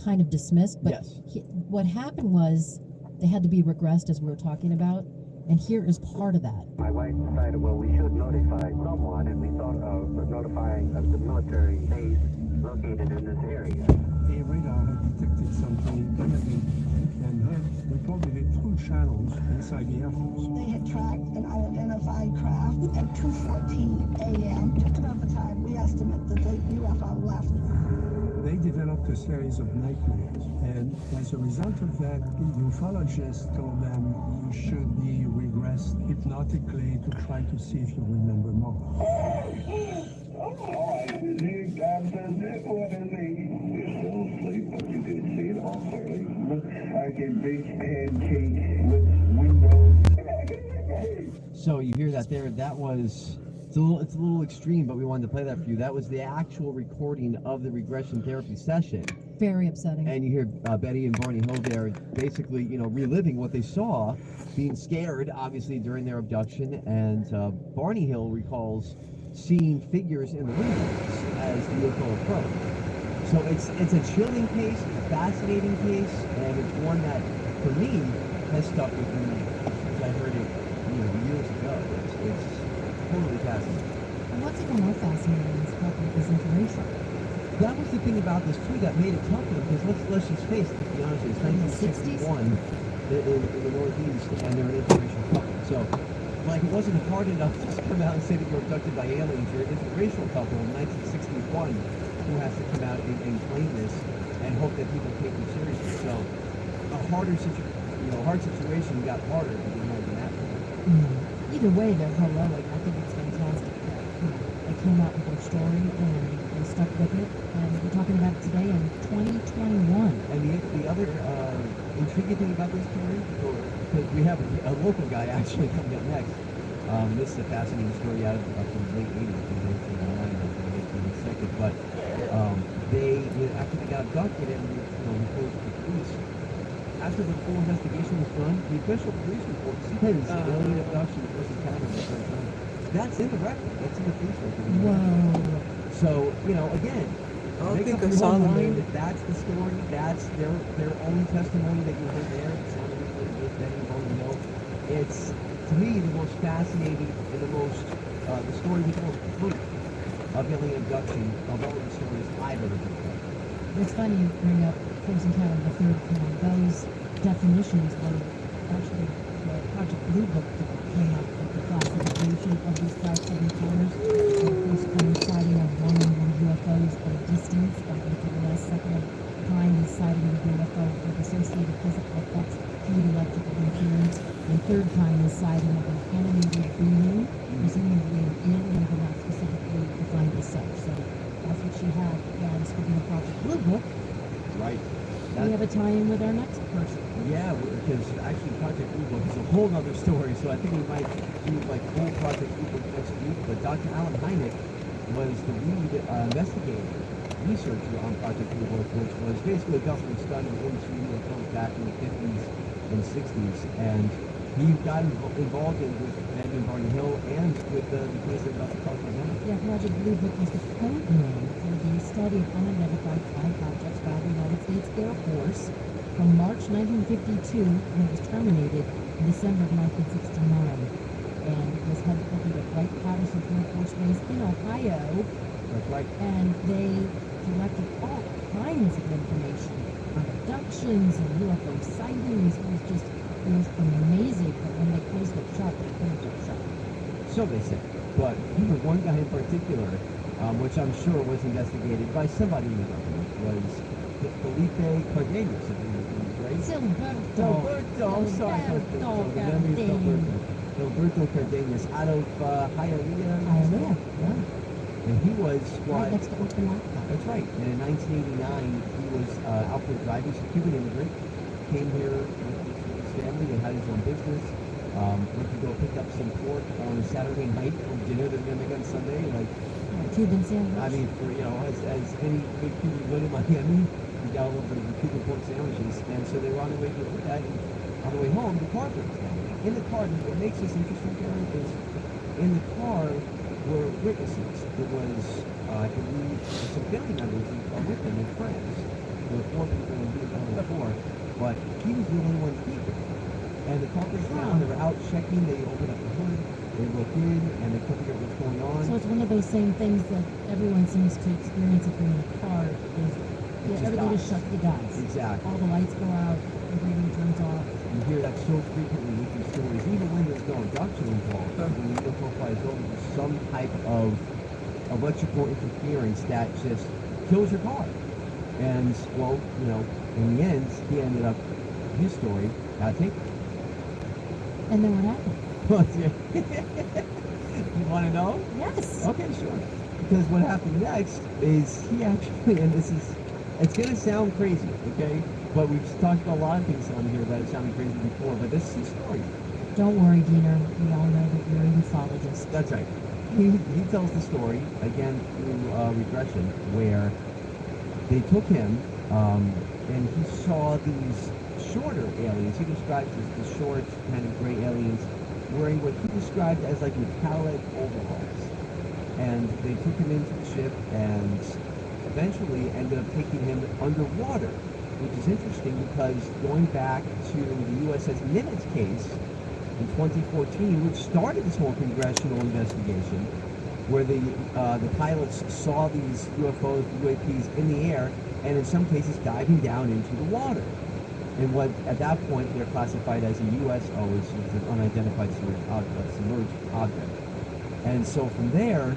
Speaker 4: kind of dismissed. But
Speaker 5: yes.
Speaker 4: What happened was they had to be regressed, as we were talking about. And here is part of that.
Speaker 14: My wife decided, well, we should notify someone, and we thought of notifying the military base located in this area.
Speaker 15: A radar had detected something imminent and had reported it through channels inside the Air Force.
Speaker 10: They had tracked an unidentified craft at 2:14 a.m., just about the time we estimate that the UFO left.
Speaker 15: They developed a series of nightmares, and as a result of that, the ufologist told them you should be regressed hypnotically to try to see if you remember more.
Speaker 14: like a big pancake with windows.
Speaker 5: So you hear that there? That was it's a little extreme, but we wanted to play that for you. That was the actual recording of the regression therapy session.
Speaker 4: Very upsetting.
Speaker 5: And you hear Betty and Barney Hill there, basically, reliving what they saw, being scared, obviously, during their abduction. And Barney Hill recalls seeing figures in the windows as the UFO approached. So it's a chilling case, it's a fascinating case, and it's one that, for me, has stuck with me since I heard it, years ago. It's totally fascinating.
Speaker 4: And what's even more fascinating is how it is interracial.
Speaker 5: That was the thing about this too that made it tough for them, because let's just face it, to be honest with you, it's 1961 in the Northeast, and they're an interracial couple. So, it wasn't hard enough to just come out and say that you're abducted by aliens. You're an interracial couple in 1961 who has to come out and claim this and hope that people take you seriously. So, a hard situation got harder to be more than that.
Speaker 4: Either way, they're heroic. I think it's fantastic that they came out with their story and they stuck with it. And we're talking about it today in 2021.
Speaker 5: And the other intriguing thing about this story, because we have a local guy actually coming up next. This is a fascinating story out of from the late 80s, but after they got abducted and reported to the police, after the full investigation was done, the official police report says alien abduction was encountered the first time. That's in the record. That's in the police record.
Speaker 4: Whoa.
Speaker 5: So, again,
Speaker 8: I don't
Speaker 5: make
Speaker 8: think
Speaker 5: up
Speaker 8: I
Speaker 5: your
Speaker 8: saw
Speaker 5: own
Speaker 8: the
Speaker 5: mind
Speaker 8: name.
Speaker 5: that that's the story. That's their own testimony that you heard there. It's not with Betty and Barney Hill. It's, to me, the most fascinating and the story with the most proof of alien abduction of all the stories I've ever heard.
Speaker 4: It's funny you bring up Close Encounter of the Third Kind. Those definitions were actually the Project Blue Book that came up with the classification of these types of encounters. The first kind sighting of one-on-one UFOs at a distance, less. Second of kind is sighting of UFO with associated physical effects, heat, electrical interference. And third kind is sighting of an animated being, presumably an alien, but not specifically defined as such. So that's what she had. Yeah, speaking of Project Blue Book,
Speaker 5: Right.
Speaker 4: we have a tie-in with our next person.
Speaker 5: Yeah, because actually Project Blue Book is a whole other story, so I think we might do full Project Blue Book next week. But Dr. Alan Hynek was the lead investigator, researcher on Project Blue Book, which was basically a government study into UFOs back in the 50s and 60s. And he got involved with Betty and Barney Hill and with the case of Dr. Clark Montgomery.
Speaker 4: Yeah, Project Blue Book was the code name for the study of unidentified flying objects by the United States Air Force from March 1952, and it was terminated in December of 1969. And it was headquartered at Wright-Patterson Air Force Base in Ohio.
Speaker 5: That's right.
Speaker 4: And they collected all kinds of information on abductions and UFO sightings. It was amazing, but when they closed up shop, they closed up shop.
Speaker 5: So they said. But one guy in particular, which I'm sure was investigated by somebody in the government, was Felipe Cardenas, I think his name is, right? Gilberto, I'm sorry, Gilberto. The memory is Gilberto. Gilberto Cardenas out of Hialeah.
Speaker 4: Hialeah, yeah.
Speaker 5: And he was
Speaker 4: Right next to Okinawa.
Speaker 5: That's right. And in 1989, he was out for driving. He's a Cuban immigrant. Came here with his family and had his own business. Went to go pick up some pork on Saturday night for dinner. They're going to make on Sunday.
Speaker 4: Cuban sandwich.
Speaker 5: I mean, as any good Cuban would in Miami, we got a little bit of the Cuban pork sandwiches. And so they were on the way to do that. And on the way home, the car breaks down. In the car, what makes this interesting, Karen, is in the car were witnesses. It was, I believe, some family members who are with them and friends. There were 4 people and he was only 4. But he was the only one speaking. And the car breaks down. They were out checking. They opened up the hood. They looked in and they couldn't figure out what's going on.
Speaker 4: So it's one of those same things that everyone seems to experience if you're in a car. Everything just shuts the dies.
Speaker 5: Exactly.
Speaker 4: All the lights go out. Everything turns off.
Speaker 5: You hear that so frequently with these stories, even when there's no abduction involved. When the UFO flies over, there's some type of electrical interference that just kills your car. And, well, in the end, he ended up, his story, got taken.
Speaker 4: And then what happened?
Speaker 5: You want to know?
Speaker 4: Yes.
Speaker 5: Okay, sure. Because what happened next is he actually, and this is It's gonna sound crazy, okay? But we've talked about a lot of things on here that have sounded crazy before, but this is a story.
Speaker 4: Don't worry, Diener. We all know that you're a ufologist.
Speaker 5: That's right. He tells the story, again, through regression, where they took him, and he saw these shorter aliens. He describes as the short, kind of gray aliens wearing what he described as like metallic overalls. And they took him into the ship and eventually ended up taking him underwater, which is interesting because going back to the USS Nimitz case in 2014, which started this whole congressional investigation, where the pilots saw these UFOs, UAPs in the air, and in some cases diving down into the water. And what at that point they're classified as a USO, which is an unidentified submerged object. And so from there,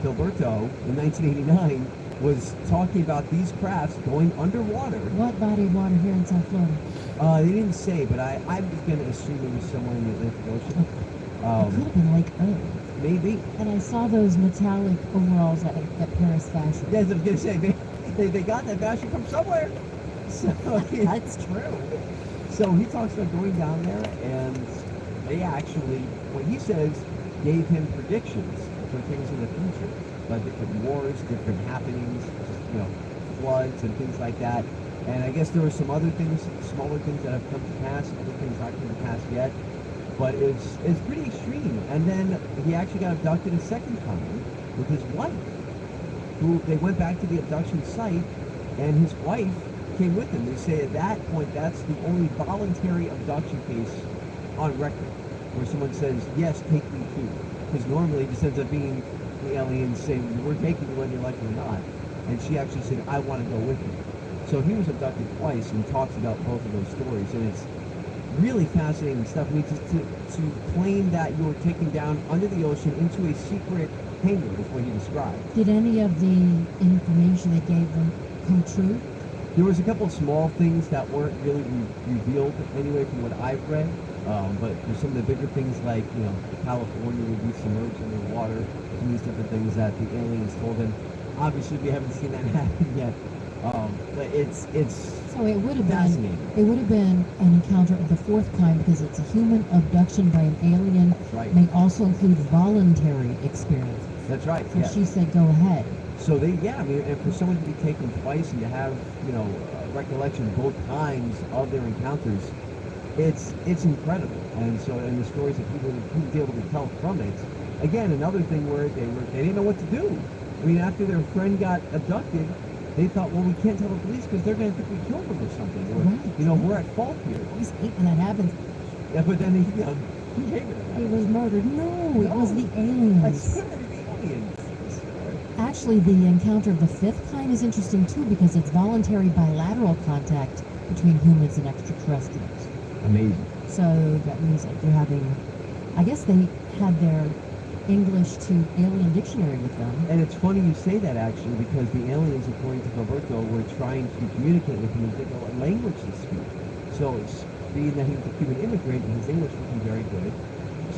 Speaker 5: Gilberto in 1989 was talking about these crafts going underwater.
Speaker 4: What body of water here in South Florida?
Speaker 5: They didn't say, but I'm just going to assume it was somewhere in the Atlantic Ocean.
Speaker 4: It could have been Lake Erie.
Speaker 5: Maybe.
Speaker 4: And I saw those metallic overalls at Paris Fashion.
Speaker 5: Yes, I was going to say, they got that fashion from somewhere. So,
Speaker 4: that's true.
Speaker 5: So he talks about going down there, and they actually, what he says, gave him predictions for things in the future, like different wars, different happenings, you know, floods and things like that. And I guess there were some other things, smaller things that have come to pass, other things not come to pass yet. But it's pretty extreme. And then he actually got abducted a second time with his wife, who they went back to the abduction site, and his wife came with him. They say at that point that's the only voluntary abduction case on record, where someone says, yes, take me too. Because normally it just ends up being the aliens saying, we're taking you whether you like it or not. And she actually said, I want to go with you. So he was abducted twice and talks about both of those stories. And it's really fascinating stuff. I mean, to claim that you were taken down under the ocean into a secret hangar is what he described.
Speaker 4: Did any of the information they gave them come true?
Speaker 5: There was a couple of small things that weren't really revealed anyway from what I've read. But for some of the bigger things like, you know, California would be submerged underwater, some of these different things that the aliens told them. Obviously, we haven't seen that happen yet. But it's
Speaker 4: so it would have
Speaker 5: fascinating.
Speaker 4: Been an encounter of the fourth kind because it's a human abduction by an alien.
Speaker 5: That's right.
Speaker 4: May also include voluntary experiences.
Speaker 5: That's right.
Speaker 4: So
Speaker 5: yeah.
Speaker 4: she said, go ahead.
Speaker 5: So I mean, and for someone to be taken twice and to have, you know, recollection both times of their encounters, it's incredible. And so, and the stories that people would be able to tell from it. Again, another thing where they didn't know what to do. I mean, after their friend got abducted, they thought, well, we can't tell the police because they're going to think we killed them or something. Or,
Speaker 4: right.
Speaker 5: you know, we're at fault here.
Speaker 4: I always hate when that happens.
Speaker 5: Yeah, but then he gave it.
Speaker 4: He was murdered. No, it was the aliens.
Speaker 5: I swear to the aliens.
Speaker 4: Actually, the encounter of the fifth kind is interesting too because it's voluntary bilateral contact between humans and extraterrestrials.
Speaker 5: Amazing.
Speaker 4: So that means that they're having, I guess they had their English to alien dictionary with them.
Speaker 5: And it's funny you say that actually because the aliens, according to Gilberto, were trying to communicate with him and didn't know what language to speak. So it's being that he was a Cuban immigrant and his English wasn't very good.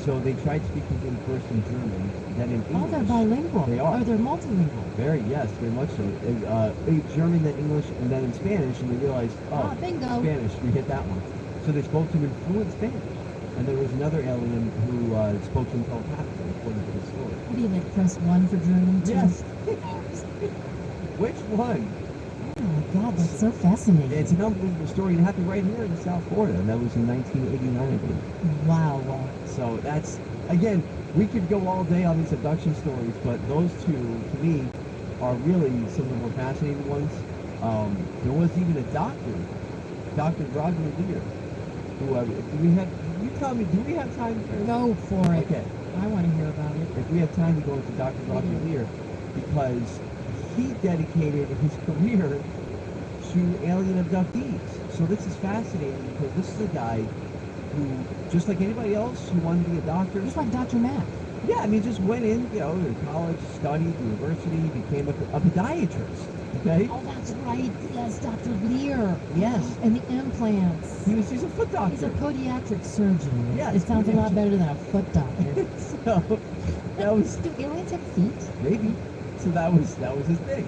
Speaker 5: So they tried speaking to him first in German, then in English.
Speaker 4: Oh, they're bilingual.
Speaker 5: They are.
Speaker 4: Oh, they're multilingual.
Speaker 5: Yes, very much so. German, then English, and then in Spanish, and they realized,
Speaker 4: bingo.
Speaker 5: Spanish, we hit that one. So they spoke to him in fluent Spanish. And there was another alien who spoke to him telepathically, according to the story.
Speaker 4: What do you like, press 1 for German?
Speaker 5: Yes. Which one?
Speaker 4: Oh my God, that's so fascinating.
Speaker 5: It's an unbelievable story. It happened right here in South Florida, and that was in 1989, I believe.
Speaker 4: Wow.
Speaker 5: So that's, again, we could go all day on these abduction stories, but those two, to me, are really some of the more fascinating ones. There was even a doctor, Dr. Roger Lear, who, you tell me, do we have time?
Speaker 4: Go for it.
Speaker 5: Okay.
Speaker 4: I want to hear about it.
Speaker 5: If we have time to go into Dr. Roger Lear, because he dedicated his career to alien abductees. So this is fascinating because this is a guy who, just like anybody else who wanted to be a doctor.
Speaker 4: Just like Dr. Mack.
Speaker 5: Yeah, I mean, just went in, you know, to college, studied, university, became a podiatrist. Okay?
Speaker 4: Oh, that's right. Yes, Dr. Lear.
Speaker 5: Yes.
Speaker 4: And the implants.
Speaker 5: He's a foot doctor.
Speaker 4: He's a podiatric surgeon.
Speaker 5: Yes.
Speaker 4: It sounds a lot better than a foot doctor.
Speaker 5: So that was.
Speaker 4: Do aliens have feet?
Speaker 5: Maybe. So that was his thing.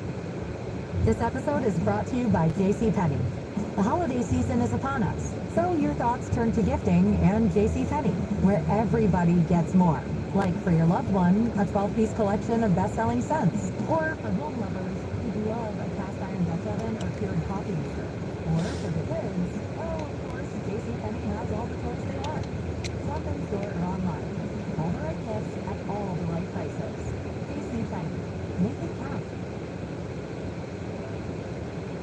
Speaker 16: This episode is brought to you by JCPenney. The holiday season is upon us, so your thoughts turn to gifting and JCPenney, where everybody gets more. Like for your loved one, a 12-piece collection of best-selling scents. Or for home lovers, who love a cast iron Dutch oven or cured coffee maker. Or for the kids, oh, of course, JCPenney has all the toys they want. Shop in store or online. All the right gifts at all the right prices. JCPenney. Make it count.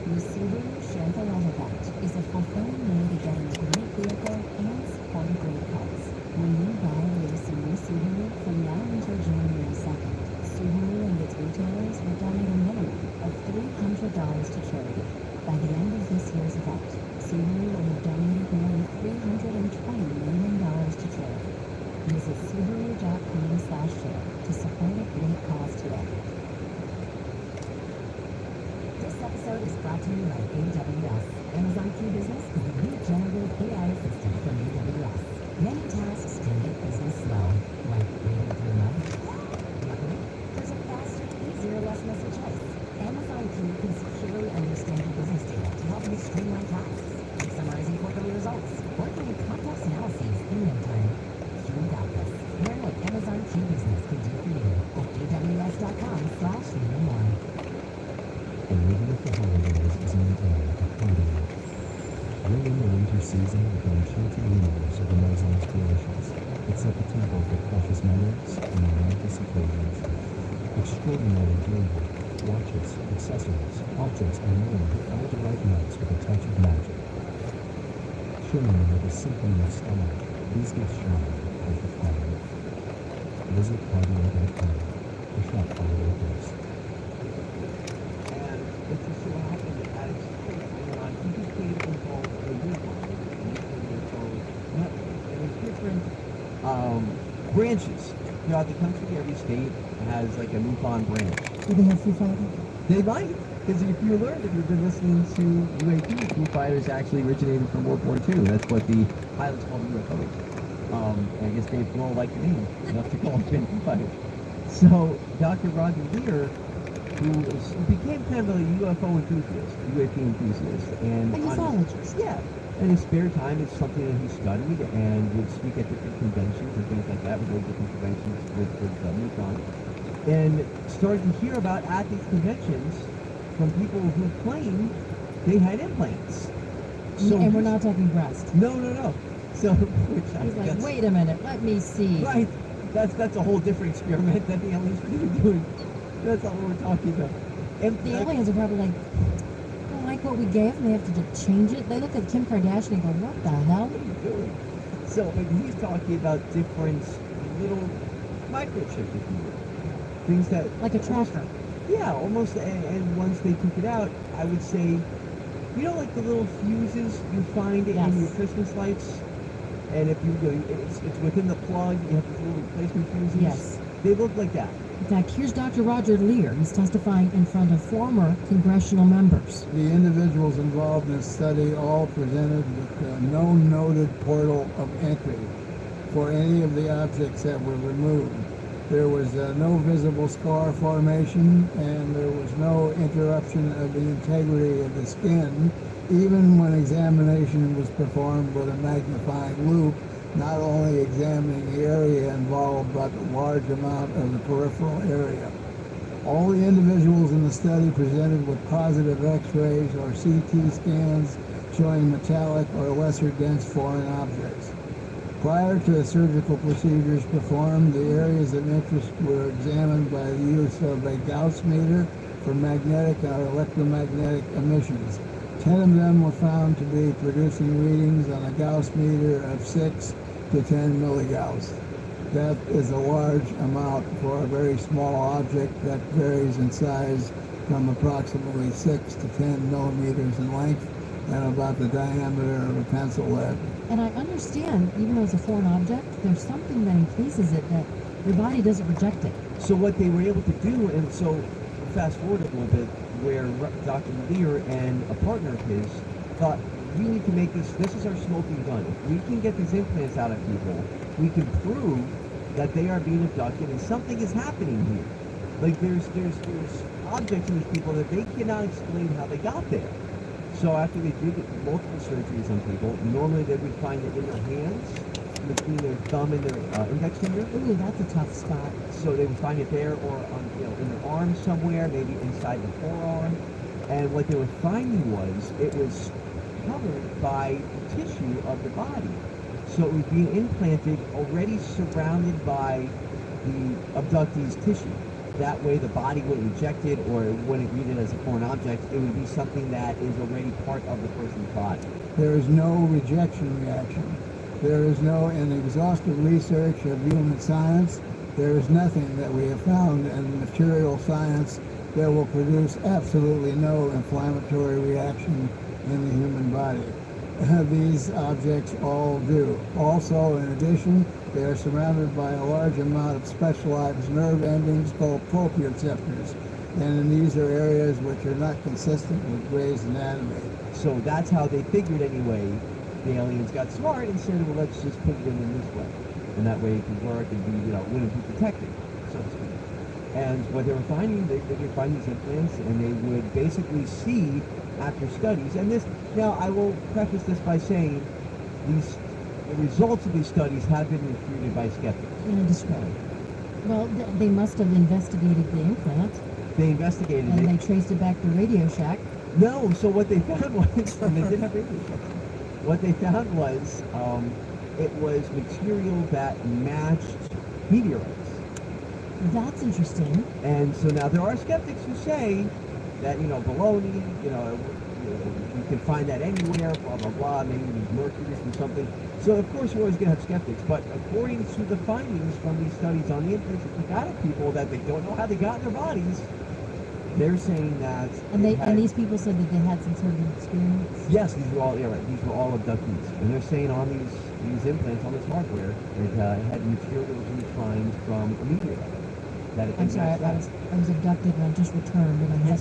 Speaker 3: The Subaru Chevrolet Event is a fulfilling way to get a great vehicle and support a great cause. When you buy or lease a new Subaru from now until January 2nd, Subaru and its retailers will donate a minimum of $300 to charity. By the end of this year's event, Subaru will have donated more than $320 million to charity. Visit Subaru.com/share to support a great cause today.
Speaker 16: This episode is brought to you by AWS. Amazon Q Business is the new generative AI assistant from AWS. Many tasks can make business slow, like reading through numbers. Luckily, there's a faster, easier, less messy choice. Amazon Q can securely understand your business data to help you streamline tasks, like summarizing quarterly results, or doing complex analyses in no time. Q got this. Learn what Amazon Q Business can do for you at aws.com/learn more. And even if the holidays isn't anything like a party week, we're in the winter season with the enchanting universe of Amazon's creations. It's at the temple for precious memories and momentous occasions. Extraordinary jewelry, watches, accessories, objects, and more hit all the right notes with a touch of magic. Shimmering with a symphony of style, these gifts shine with perfect harmony. Visit hardware.com to shop holiday gifts.
Speaker 5: And it just so happened that it's Amazon, he became involved in a new one, network. And there's different branches throughout the country. Every state has like a MUFON branch.
Speaker 12: Do they have Foo Fighters?
Speaker 5: They might, because if you've been listening to UAP, Foo Fighters actually originated from World War II. That's what the pilots called UFOs. I guess Dave Grohl liked the name enough to call them Foo Fighters. So Dr. Roger Leir, who became kind of a UFO enthusiast, UAP enthusiast, and
Speaker 12: A ufologist.
Speaker 5: Yeah. In his spare time, it's something that he studied and would speak at different conventions and things like that. Would go to different conventions with MUFON, and started to hear about at these conventions from people who claim they had implants. So
Speaker 4: And we're not talking breast.
Speaker 5: No. So, which I
Speaker 4: He's like,
Speaker 5: guess,
Speaker 4: wait a minute, let me see.
Speaker 5: right? That's a whole different experiment that the aliens were doing. That's not what we're talking about. And
Speaker 4: The aliens are probably like, I don't like what we gave them, they have to just change it. They look at Kim Kardashian and go, what the hell?
Speaker 5: What are you doing? So he's talking about different little microchips, if you will. Things that...
Speaker 4: Like a tracker.
Speaker 5: Yeah, almost. And once they took it out, I would say, you know, like the little fuses you find in your Christmas lights? And if it's within the plug, you have these little replacement fuses?
Speaker 4: Yes.
Speaker 5: They look like that.
Speaker 4: In fact, here's Dr. Roger Leir. He's testifying in front of former congressional members.
Speaker 15: The individuals involved in this study all presented with no noted portal of entry for any of the objects that were removed. There was no visible scar formation, and there was no interruption of the integrity of the skin, even when examination was performed with a magnifying loupe, not only examining the area involved, but a large amount of the peripheral area. All the individuals in the study presented with positive X-rays or CT scans showing metallic or lesser dense foreign objects. Prior to the surgical procedures performed, the areas of interest were examined by the use of a Gauss meter for magnetic or electromagnetic emissions. 10 of them were found to be producing readings on a Gauss meter of 6 to 10 milligauss. That is a large amount for a very small object that varies in size from approximately 6 to 10 millimeters in length and about the diameter of a pencil lead.
Speaker 4: And I understand, even though it's a foreign object, there's something that encases it that your body doesn't reject it.
Speaker 5: So what they were able to do, and so fast forward a little bit, where Dr. Leir and a partner of his thought, we need to make this is our smoking gun. If we can get these implants out of people, we can prove that they are being abducted and something is happening here. Like there's objects in these people that they cannot explain how they got there. So after they did multiple surgeries on people, normally they would find it in their hands, between their thumb and their index finger.
Speaker 12: Ooh, that's a tough spot.
Speaker 5: So they would find it there, or on, in their arm somewhere, maybe inside the forearm. And what they were finding was it was covered by tissue of the body. So it was being implanted already surrounded by the abductee's tissue. That way the body wouldn't reject it or wouldn't read it as a foreign object. It would be something that is already part of the person's body.
Speaker 15: There is no rejection reaction. There is no, in exhaustive research of human science, there is nothing that we have found in material science that will produce absolutely no inflammatory reaction in the human body. These objects all do. Also, in addition, they are surrounded by a large amount of specialized nerve endings called proprioceptors. And these are areas which are not consistent with Gray's anatomy.
Speaker 5: So that's how they figured anyway. The aliens got smart and said, well, let's just put it in this way. And that way it could work and be, wouldn't be protected, so to speak. And what they were finding, they could find these implants and they would basically see after studies. And this, now I will preface this by saying the results of these studies have been refuted by skeptics.
Speaker 4: Describe. Well, they must have investigated the implant.
Speaker 5: They investigated
Speaker 4: and
Speaker 5: it.
Speaker 4: And they traced it back to Radio Shack.
Speaker 5: No, so what they found was, and they did have Radio Shack. What they found was, it was material that matched meteorites.
Speaker 4: That's interesting.
Speaker 5: And so now there are skeptics who say that, baloney, you can find that anywhere, blah, blah, blah, maybe there's mercury from something. So of course you're always going to have skeptics, but according to the findings from these studies on the implants that took out of people that they don't know how they got in their bodies, they're saying that...
Speaker 4: And these people said that they had some sort of experience?
Speaker 5: Yes, these were all abductees. And they're saying on these implants, on this hardware, it had materials reclined from a meteorite.
Speaker 4: I'm sorry, I was abducted and I just returned and I had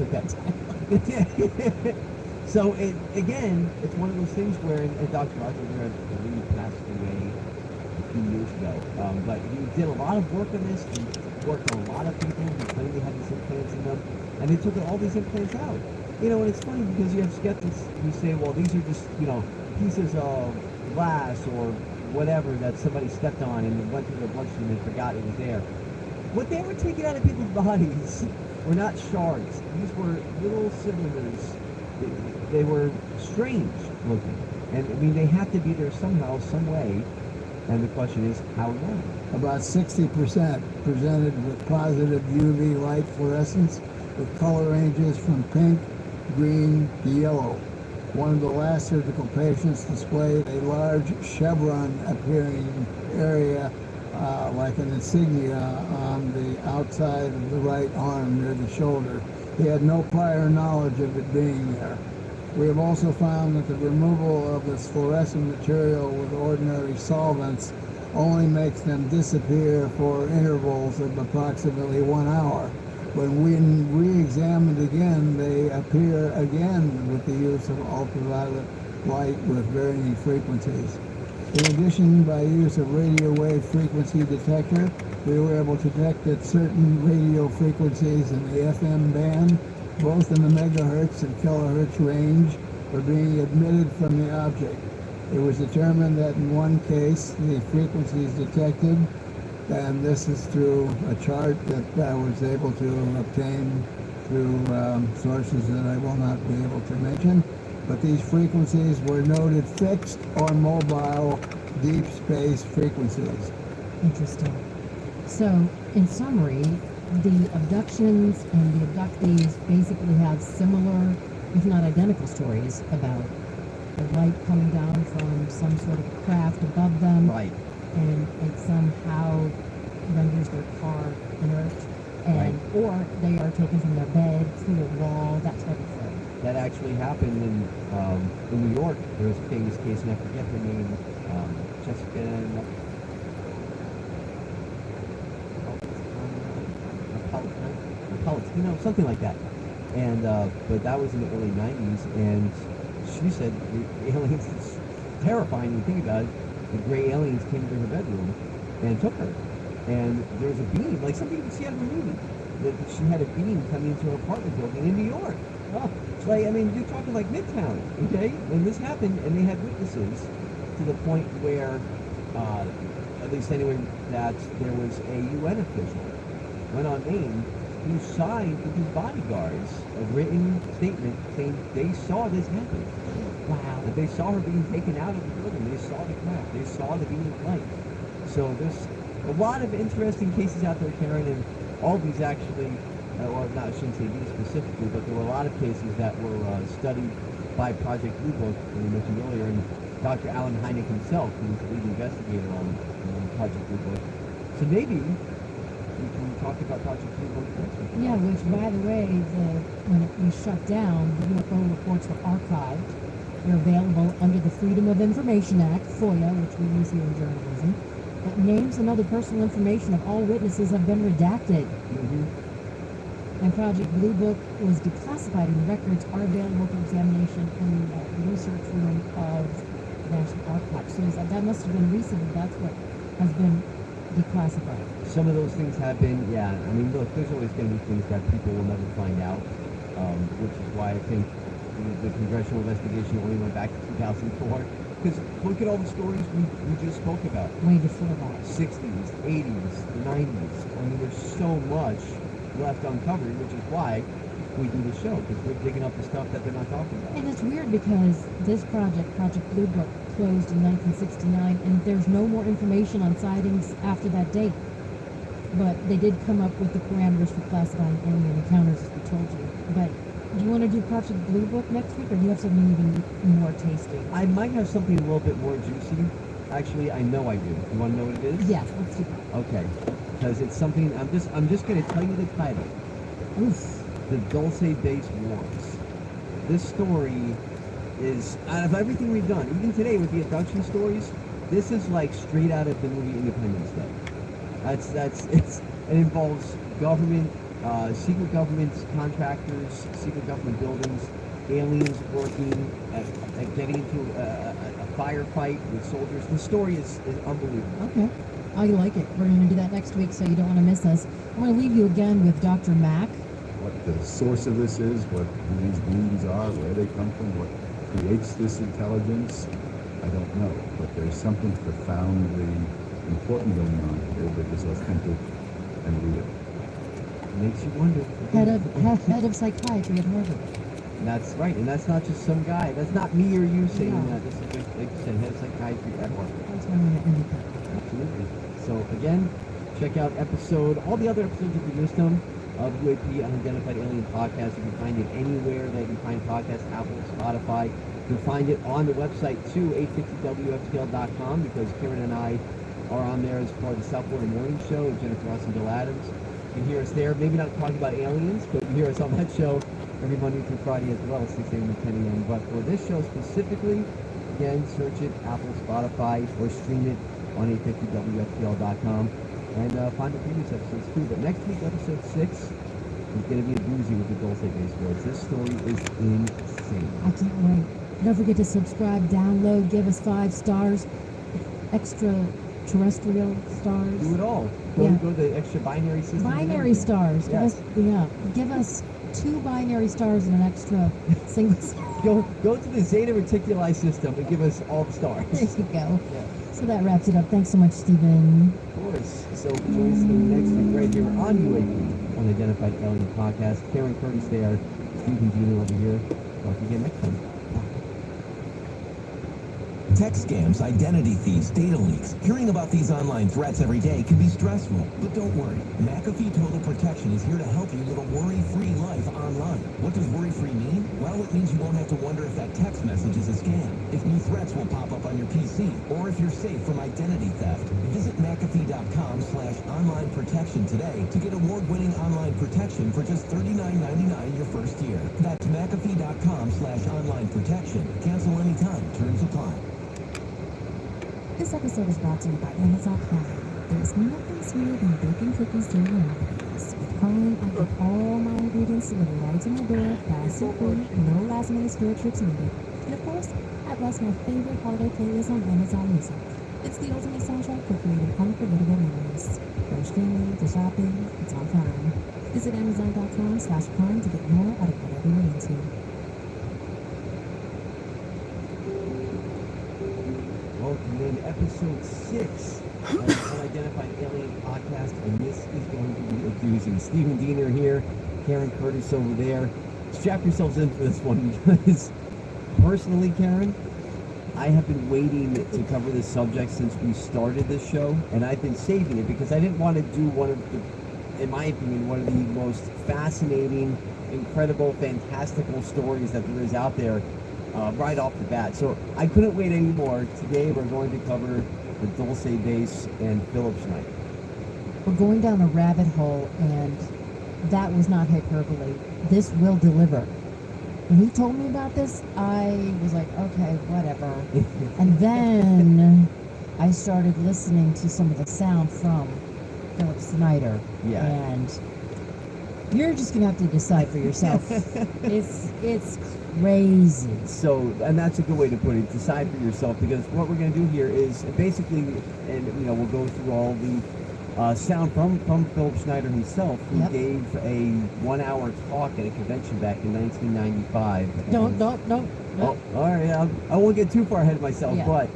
Speaker 5: So again, it's one of those things where, and Dr. Roger Vera, I believe, passed away a few years ago, but he did a lot of work on this. He worked on a lot of people who claimed they had these implants in them, and they took all these implants out. And it's funny because you have skeptics who say, well, these are just, pieces of glass or whatever that somebody stepped on and went through their bloodstream and forgot it was there. What they were taking out of people's bodies were not shards. These were little cylinders. They were strange looking. And they have to be there somehow, some way. And the question is, how long?
Speaker 15: About 60% presented with positive UV light fluorescence with color ranges from pink, green to yellow. One of the last surgical patients displayed a large chevron-appearing area like an insignia on the outside of the right arm near the shoulder. He had no prior knowledge of it being there. We have also found that the removal of this fluorescent material with ordinary solvents only makes them disappear for intervals of approximately 1 hour. When we re-examined again, they appear again with the use of ultraviolet light with varying frequencies. In addition, by use of radio wave frequency detector, we were able to detect that certain radio frequencies in the FM band, both in the megahertz and kilohertz range, were being emitted from the object. It was determined that in one case, the frequencies detected, and this is through a chart that I was able to obtain through sources that I will not be able to mention, but these frequencies were noted fixed or mobile deep space frequencies.
Speaker 4: Interesting. So, in summary, the abductions and the abductees basically have similar, if not identical, stories about the light coming down from some sort of craft above them.
Speaker 5: Right.
Speaker 4: And it somehow renders their car inert. And, or they are taken from their bed, through a wall, that type of thing.
Speaker 5: That actually happened in New York. There was a famous case, and I forget her name, Jessica Napolitano, something like that. And but that was in the early 90s, and she said the aliens, it's terrifying when you think about it. The gray aliens came into her bedroom and took her. And there was a beam, like something you can see out of a movie. that she had a beam coming into her apartment building in New York. Oh, like, I mean, you're talking like Midtown, okay? When this happened, and they had witnesses to the point where, at least anyway, that there was a UN official, went unnamed, who signed with his bodyguards a written statement saying they saw this happen. Wow. That they saw her being taken out of the building. They saw the crash. They saw the beam of light. So there's a lot of interesting cases out there, Karen, and all these actually, well, not, I shouldn't say these specifically, but there were a lot of cases that were studied by Project Blue Book, that we mentioned earlier, and Dr. Alan Hynek himself, who was the lead investigator on Project Blue Book. So maybe we can talk about Project Blue Book next week.
Speaker 4: Yeah, which, by the way, when it was shut down, the UFO reports were archived. They're available under the Freedom of Information Act, FOIA, which we use here in journalism. But names and other personal information of all witnesses have been redacted. And Project Blue Book was declassified, and records are available for examination in the research room of the National Archives. So that must have been recently. That's what has been declassified.
Speaker 5: Some of those things have been, yeah. I mean, look, there's always going to be things that people will never find out, which is why I think the congressional investigation only went back to 2004. Because look at all the stories we just spoke about.
Speaker 4: Way before that.
Speaker 5: 60s, 80s, 90s. I mean, there's so much left uncovered, which is why we do the show, because we're digging up the stuff that they're not talking about.
Speaker 4: And it's weird because this project, Project Blue Book, closed in 1969, and there's no more information on sightings after that date. But they did come up with the parameters for classifying alien encounters, as we told you. But do you want to do Project Blue Book next week, or do you have something even more tasty?
Speaker 5: I might have something a little bit more juicy. Actually, I know I do. You want to know what it is?
Speaker 4: Yes, let's do that. Okay.
Speaker 5: Because it's something, I'm just going to tell you the title.
Speaker 4: Oof.
Speaker 5: The Dulce Base Wars. This story is, out of everything we've done, even today with the abduction stories, this is like straight out of the movie Independence Day. It involves government, secret government contractors, secret government buildings, aliens working at getting into a firefight with soldiers. The story is unbelievable.
Speaker 4: Okay. I like it. We're going to do that next week, so you don't want to miss us. I'm going to leave you again with Dr. Mack.
Speaker 9: What the source of this is, who these beings are, where they come from, what creates this intelligence, I don't know. But there's something profoundly important going on here that is authentic and real.
Speaker 5: Makes you wonder.
Speaker 4: Head of psychiatry at Harvard.
Speaker 5: And that's right, and that's not just some guy. That's not me or you saying that. This is just, like you said, head of psychiatry at Harvard.
Speaker 4: That's why I'm going to end it.
Speaker 5: Absolutely. So again, check out all the other episodes if you missed them, of UAP Unidentified Alien Podcast. You can find it anywhere that you find podcasts, Apple, Spotify. You can find it on the website too, 850wftl.com, because Karen and I are on there as part of the South Florida Morning Show with Jennifer Ross and Bill Adams. You can hear us there, maybe not talking about aliens, but you can hear us on that show every Monday through Friday as well, 6 a.m. to 10 a.m. But for this show specifically, again, search it, Apple, Spotify, or stream it on 850wftl.com. And find the previous episodes too. But next week, episode 6, is going to be a doozy with the Dulce Base Wars. This story is insane.
Speaker 4: I can't wait. Don't forget to subscribe, download, give us 5 stars, extraterrestrial stars.
Speaker 5: Do it all. Go to the extra binary system.
Speaker 4: Binary stars.
Speaker 5: Yes.
Speaker 4: Give us 2 binary stars and an extra single star.
Speaker 5: Go to the Zeta Reticuli system and give us all the stars.
Speaker 4: There you go.
Speaker 5: Yeah.
Speaker 4: So that wraps it up. Thanks so much, Stephen.
Speaker 5: Of course. So join us next week right here on UAP, Unidentified Alien Podcast. Karen Curtis there, Stephen Dino over here. Talk to you again next time.
Speaker 7: Tech scams, identity thieves, data leaks. Hearing about these online threats every day can be stressful, but don't worry. McAfee Total Protection is here to help you live a worry-free life online. What does worry-free mean? Well, it means you won't have to wonder if that text message is a scam, if new threats will pop up on your PC, or if you're safe from identity theft. Visit McAfee.com/online protection today to get award-winning online protection for just $39.99 your first year. That's McAfee.com/online protection. Cancel anytime. Terms apply.
Speaker 3: This episode is brought to you by Amazon Prime. There's nothing sweeter than baking cookies during the holidays. With Prime, I get all my ingredients delivered right to my door, fast and free, no last-minute store trips needed. And of course, I blast my favorite holiday playlist on Amazon Music. It's the ultimate soundtrack for creating unforgettable memories. From streaming to shopping, it's on Prime. Visit Amazon.com/Prime to get more out of whatever you're into.
Speaker 5: Welcome in episode 6 of the Unidentified Alien Podcast, and this is going to be a doozy. Stephen Diener here, Karen Curtis over there. Strap yourselves in for this one because, personally, Karen, I have been waiting to cover this subject since we started this show, and I've been saving it because I didn't want to do one of the, in my opinion, one of the most fascinating, incredible, fantastical stories that there is out there right off the bat. So I couldn't wait anymore. Today we're going to cover the Dulce base and Philip Schneider.
Speaker 4: We're going down a rabbit hole, and that was not hyperbole. This will deliver. When he told me about this, I was like, okay, whatever. And then I started listening to some of the sound from Philip Schneider.
Speaker 5: Yeah.
Speaker 4: And you're just going to have to decide for yourself. It's crazy.
Speaker 5: So, and that's a good way to put it, decide for yourself, because what we're going to do here is basically, and we'll go through all the sound from Philip Schneider himself, who gave a 1-hour talk at a convention back in 1995.
Speaker 4: Don't.
Speaker 5: Oh, all right, I won't get too far ahead of myself,
Speaker 4: Yeah.
Speaker 5: but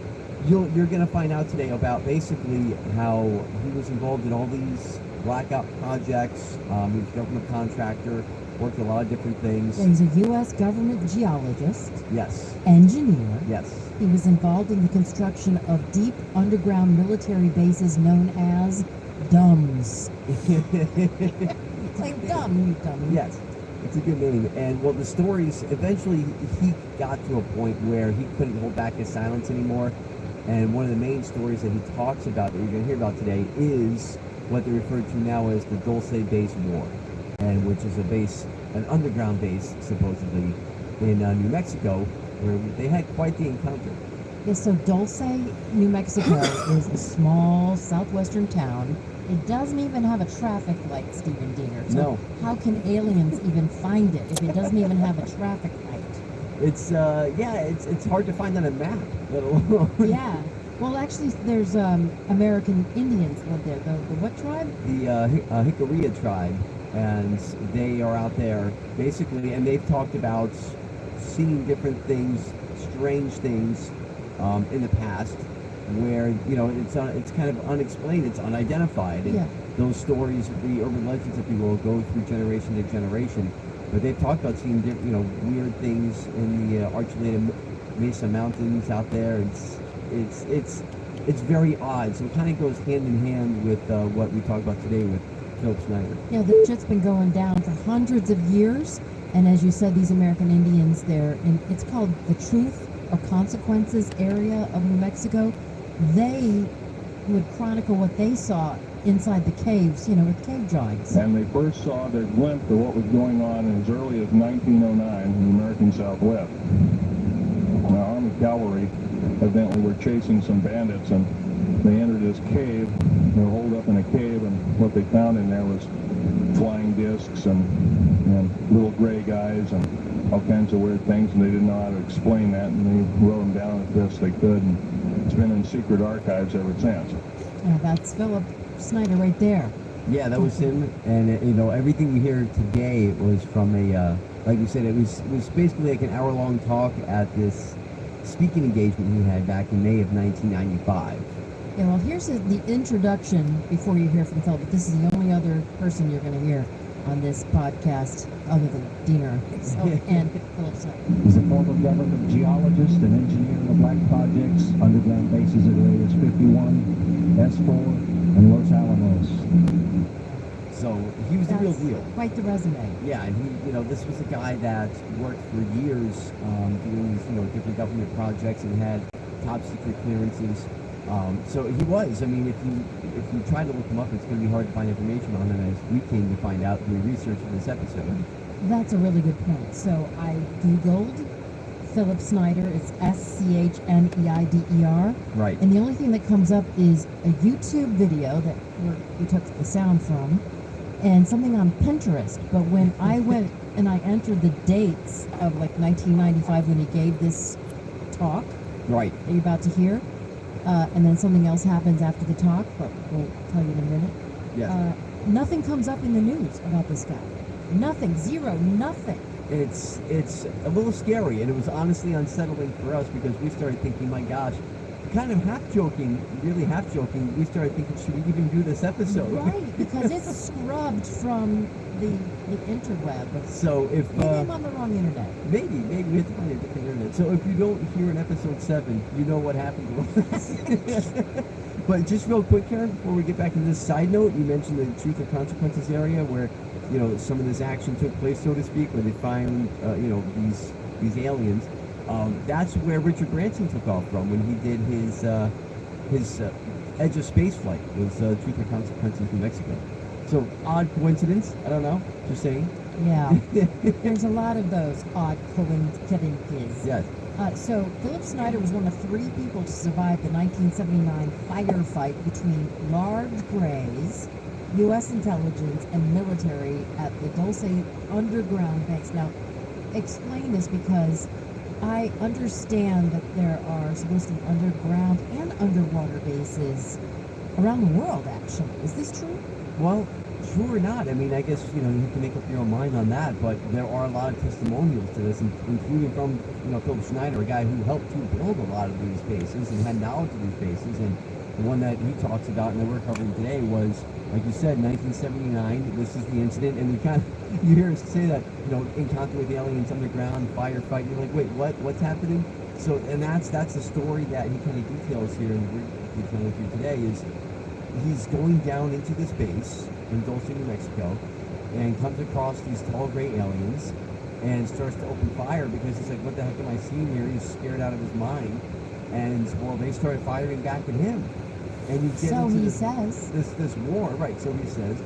Speaker 5: you're going to find out today about basically how he was involved in all these blackout projects. He was a government contractor, worked a lot of different things.
Speaker 4: Yeah, he's a U.S. government geologist,
Speaker 5: Yes.
Speaker 4: engineer.
Speaker 5: Yes.
Speaker 4: He was involved in the construction of deep underground military bases known as DUMBs. Like dumb, you dummy.
Speaker 5: Yes. It's a good name. And well, the stories, eventually he got to a point where he couldn't hold back his silence anymore. And one of the main stories that he talks about, that you're going to hear about today, is what they refer to now as the Dulce Base War, and which is a base, an underground base, supposedly, in New Mexico, where they had quite the encounter.
Speaker 4: Yeah, so Dulce, New Mexico is a small southwestern town. It doesn't even have a traffic light, Stephen Diener. So
Speaker 5: No.
Speaker 4: how can aliens even find it if it doesn't even have a traffic light?
Speaker 5: It's it's hard to find on a map, let alone.
Speaker 4: Yeah. Well, actually, there's American Indians live there. The what tribe?
Speaker 5: The Jicarilla tribe, and they are out there basically, and they've talked about seeing different things, strange things, in the past, where it's kind of unexplained, it's unidentified, and those stories, the urban legends, if you will, go through generation to generation. But they've talked about seeing weird things in the Archuleta Mesa Mountains out there. It's very odd. So it kind of goes hand in hand with what we talk about today with Philip Schneider.
Speaker 4: Yeah, the shit's been going down for hundreds of years. And as you said, these American Indians there, and it's called the Truth or Consequences area of New Mexico. They would chronicle what they saw inside the caves, with cave drawings.
Speaker 17: And they first saw their glimpse of what was going on as early as 1909 in the American Southwest. Now, Army cavalry evidently were chasing some bandits, and they entered this cave. They were holed up in a cave, and what they found in there was flying discs and little gray guys and all kinds of weird things, and they didn't know how to explain that, and they wrote them down as best they could, and it's been in secret archives ever since.
Speaker 4: Yeah, that's Philip Schneider right there.
Speaker 5: Yeah, that was him, and everything we hear today was from a, like you said, it was basically like an hour-long talk at this speaking engagement he had back in May of 1995.
Speaker 4: Yeah, well, here's the introduction before you hear from Philip. This is the only other person you're going to hear on this podcast other than Diener and Philip Schneider.
Speaker 18: He's a former government geologist and engineer in the black projects, underground bases at areas 51, S4, and Los Alamos.
Speaker 5: So he was the real deal.
Speaker 4: Quite the resume.
Speaker 5: Yeah, and he, this was a guy that worked for years doing these, different government projects and had top secret clearances. So he was. I mean, if you try to look him up, it's going to be hard to find information on him, as we came to find out doing research for this episode.
Speaker 4: That's a really good point. So I Googled Philip Schneider. It's Schneider.
Speaker 5: Right.
Speaker 4: And the only thing that comes up is a YouTube video that we took the sound from, and something on Pinterest. But when I went and I entered the dates of like 1995 when he gave this talk,
Speaker 5: right,
Speaker 4: that you're about to hear, and then something else happens after the talk, but we'll tell you in a minute.
Speaker 5: Yeah.
Speaker 4: nothing comes up in the news about this guy. Nothing, zero, nothing.
Speaker 5: It's a little scary, and it was honestly unsettling for us because we started thinking, my gosh, kind of half joking, really half joking, we started thinking, should we even do this episode?
Speaker 4: Right, because it's scrubbed from the interweb.
Speaker 5: So if
Speaker 4: maybe I'm on the wrong internet.
Speaker 5: Maybe we have to find a different internet. So if you don't hear in episode 7, you know what happened to us. But just real quick, Karen, before we get back into this side note, you mentioned the Truth or Consequences area where, you know, some of this action took place, so to speak, where they find, you know, these aliens. That's where Richard Branson took off from when he did his Edge of Space flight. It was Truth or Consequences, New Mexico. So odd coincidence. I don't know. Just saying.
Speaker 4: Yeah. There's a lot of those odd coincidences.
Speaker 5: Yes.
Speaker 4: So Philip Snyder was one of 3 people to survive the 1979 firefight between large grays, U.S. intelligence, and military at the Dulce underground base. Now, explain this because I understand that there are supposed to be underground and underwater bases around the world, actually. Is this true?
Speaker 5: Well, true or not, I mean, I guess, you know, you have to make up your own mind on that, but there are a lot of testimonials to this, including from, you know, Philip Schneider, a guy who helped to build a lot of these bases and had knowledge of these bases, and the one that he talks about and that we're covering today was, like you said, 1979, this is the incident, and you hear us say that, you know, encounter with aliens underground, firefight, you're like, wait, what's happening? So, and that's the story that he kind of details here, and we're detailing with you today, is he's going down into this base in Dulce, New Mexico, and comes across these tall gray aliens and starts to open fire because he's like, what the heck am I seeing here? He's scared out of his mind. And, well, they started firing back at him. And you get into this war, right, so he says,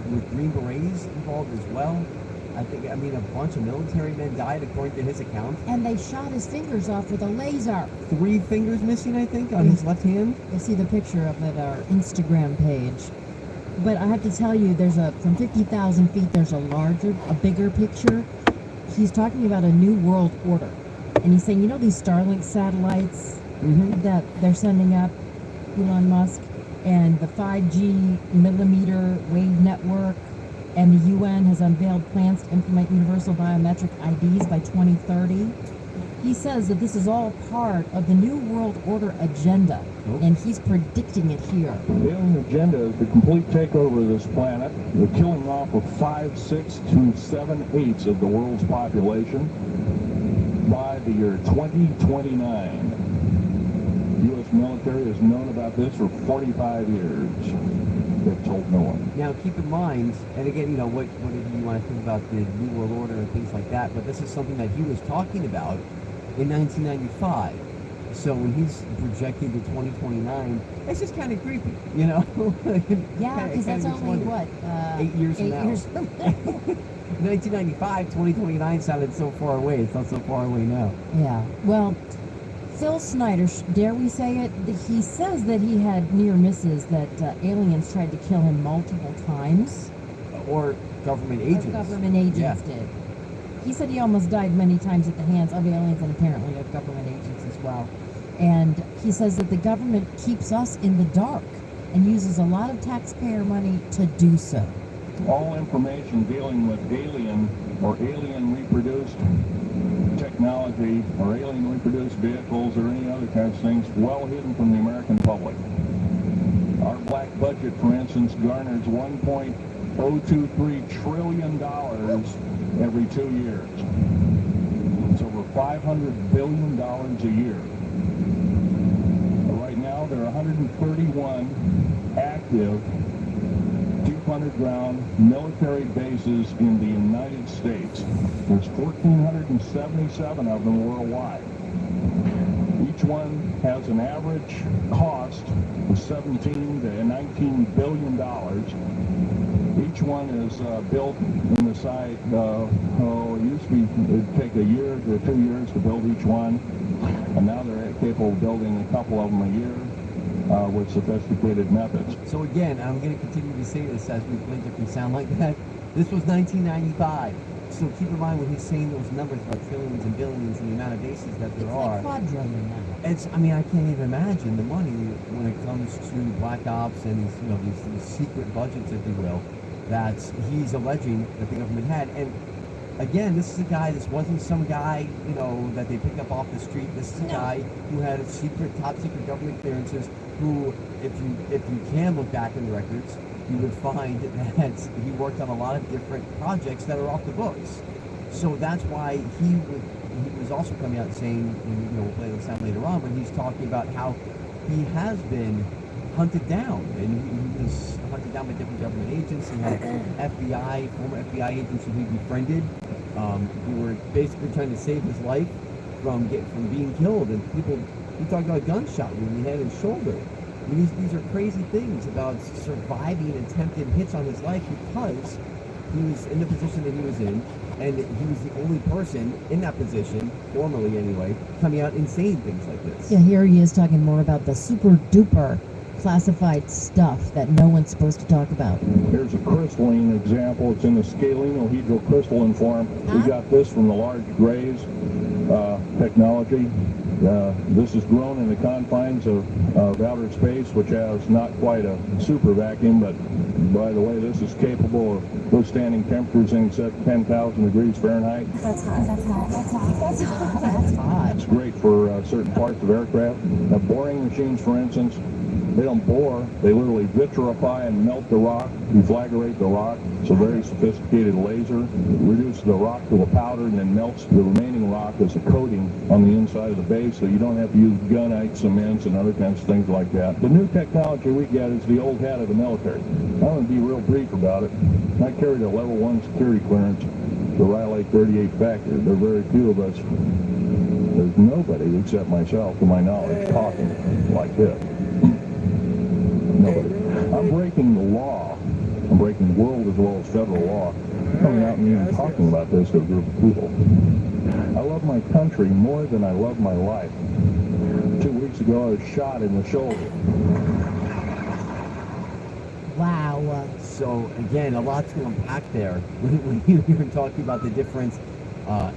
Speaker 5: with Green Berets involved as well. I mean, a bunch of military men died according to his account.
Speaker 4: And they shot his fingers off with a laser.
Speaker 5: 3 fingers missing, I think, on his left hand.
Speaker 4: You'll see the picture of it, our Instagram page. But I have to tell you, from 50,000 feet, there's a bigger picture. He's talking about a new world order. And he's saying, you know these Starlink satellites that they're sending up, Elon Musk, and the 5G millimeter wave network, and the UN has unveiled plans to implement universal biometric IDs by 2030. He says that this is all part of the New World Order agenda, and he's predicting it here.
Speaker 17: The alien agenda is the complete takeover of this planet, the killing off of 5/6 to 7/8 of the world's population by the year 2029. The U.S. military has known about this for 45 years. They've told no one.
Speaker 5: Now, keep in mind, and again, you know, whatever you want to think about the New World Order and things like that, but this is something that he was talking about in 1995. So when he's projecting to 2029, it's just kind of creepy, you know?
Speaker 4: Yeah, because that's only,
Speaker 5: 8 years from
Speaker 4: 8
Speaker 5: now.
Speaker 4: years from now.
Speaker 5: 1995, 2029 sounded so far away. It's not so far away now.
Speaker 4: Yeah, well, Phil Snyder, dare we say it, he says that he had near misses, that aliens tried to kill him multiple times.
Speaker 5: Or government agents.
Speaker 4: Or government agents did. He said he almost died many times at the hands of aliens and apparently of government agents as well. And he says that the government keeps us in the dark and uses a lot of taxpayer money to do so.
Speaker 17: All information dealing with alien or alien reproduced technology or alien reproduced vehicles or any other kinds of things well hidden from the American public. Our black budget, for instance, garners $1.023 trillion every 2 years. It's over $500 billion a year. Right now, there are 131 active deep underground military bases in the United States. There's 1,477 of them worldwide. Each one has an average cost of $17 to $19 billion. Each one is built in the site, it used to be, it'd take a year to 2 years to build each one, and now they're capable of building a couple of them a year with sophisticated methods.
Speaker 5: So again, I'm going to continue to say this as we play different sound like that. This was 1995. So keep in mind when he's saying those numbers about trillions and billions and the amount of bases that there
Speaker 4: It's
Speaker 5: are.
Speaker 4: like quadrillion now.
Speaker 5: It's, I mean, I can't even imagine the money when it comes to Black Ops and these, you know, these secret budgets, if you will, that he's alleging that the government had. And again, this is a guy, this wasn't some guy, you know, that they picked up off the street. This is a guy who had a top secret government clearances, who, if you can look back in the records, you would find that he worked on a lot of different projects that are off the books. So that's why he was also coming out saying, and, you know, we'll play this out later on, but he's talking about how he has been hunted down, and he was hunted down by different government agents. He had former FBI agents who he befriended, who were basically trying to save his life from being killed. And he talked about a gunshot wound he had in his shoulder. I mean, these are crazy things about surviving attempted hits on his life because he was in the position that he was in, and he was the only person in that position, formerly anyway, coming out and saying things like this.
Speaker 4: Yeah, here he is talking more about the super duper classified stuff that no one's supposed to talk about.
Speaker 17: Here's a crystalline example. It's in the scalenohedral crystalline form. We got this from the large Grays technology. This is grown in the confines of outer space, which has not quite a super vacuum, but by the way, this is capable of withstanding temperatures in excess of 10,000 degrees Fahrenheit.
Speaker 3: That's hot. That's hot. That's hot. That's hot. That's hot.
Speaker 17: It's great for certain parts of aircraft. Boring machines, for instance, they don't bore, they literally vitrify and melt the rock, deflagrate the rock. It's a very sophisticated laser. It reduces the rock to a powder and then melts the remaining rock as a coating on the inside of the base, so you don't have to use gunite, cements, and other kinds of things like that. The new technology we get is the old hat of the military. I'm going to be real brief about it. I carried a level 1 security clearance, the Riley 38 Factor. There are very few of us. There's nobody except myself, to my knowledge, talking like this. Nobody. I'm breaking the law. I'm breaking world as well as federal law. Coming out and even talking about this to a group of people. I love my country more than I love my life. 2 weeks ago, I was shot in the shoulder.
Speaker 4: Wow.
Speaker 5: So again, a lot to unpack there when you were talking about the different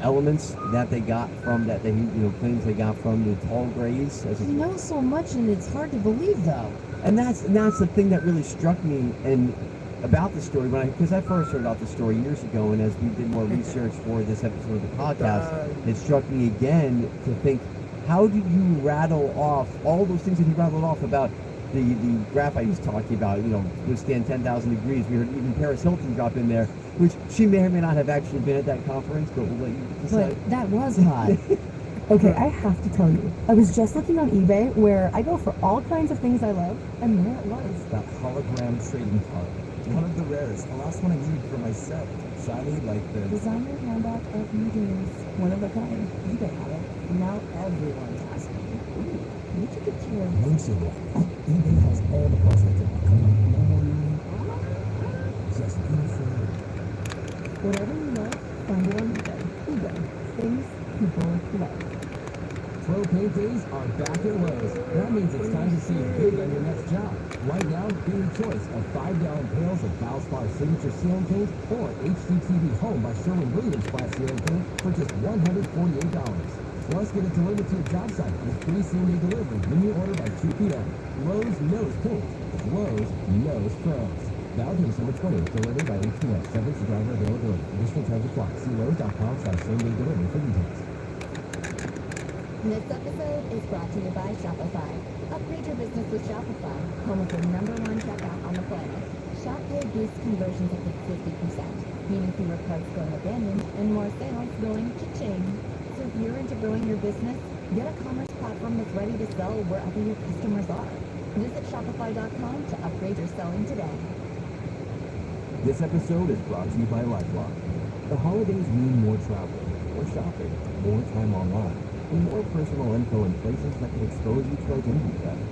Speaker 5: elements that they got from that, things they got from the tall Grays.
Speaker 4: You know so much, and it's hard to believe, though.
Speaker 5: And that's the thing that really struck me and about the story because I first heard about the story years ago, and as we did more research for this episode of the podcast, it struck me again to think, how do you rattle off all those things that he rattled off about the graphite he's talking about, withstand 10,000 degrees. We heard even Paris Hilton drop in there, which she may or may not have actually been at that conference, but we'll let you decide.
Speaker 4: But that was hot.
Speaker 19: Okay, I have to tell you, I was just looking on eBay where I go for all kinds of things I love, and there it was.
Speaker 1: That hologram trading card. One of the rarest. The last one I needed for myself. Shiny like the
Speaker 19: Designer handbag of Meteors. One of a kind. eBay had it. And now everyone's asking. Ooh, you took it to your...
Speaker 1: Name eBay has all the parts that can come up. No more room. Just beautiful.
Speaker 19: Whatever you love, find it on eBay. eBay. Things people love.
Speaker 2: Pro Paint Days are back at Lowe's. That means it's time to save big on your next job. Right now, get your choice of 5-gallon pails of Valspar Signature Ceiling Paint or HGTV Home by Sherwin-Williams Flat Ceiling Paint for just $148. Plus, get it delivered to your job site with free same-day delivery when you order by 2 p.m. Lowe's knows paint. Lowe's knows pros. Valid through December 20th. Delivered by 8 p.m. Subject to driver availability. Additional terms apply. See Lowe's.com/same-day delivery for details.
Speaker 20: This episode is brought to you by Shopify. Upgrade your business with Shopify, home of the #1 checkout on the planet. Shop Pay boosts conversions up to 50%, meaning fewer carts going abandoned and more sales going cha-ching. So if you're into growing your business, get a commerce platform that's ready to sell wherever your customers are. Visit Shopify.com to upgrade your selling today.
Speaker 1: This episode is brought to you by LifeLock. The holidays mean more travel, more shopping, more time online, and more personal info in places that can expose you to identity theft.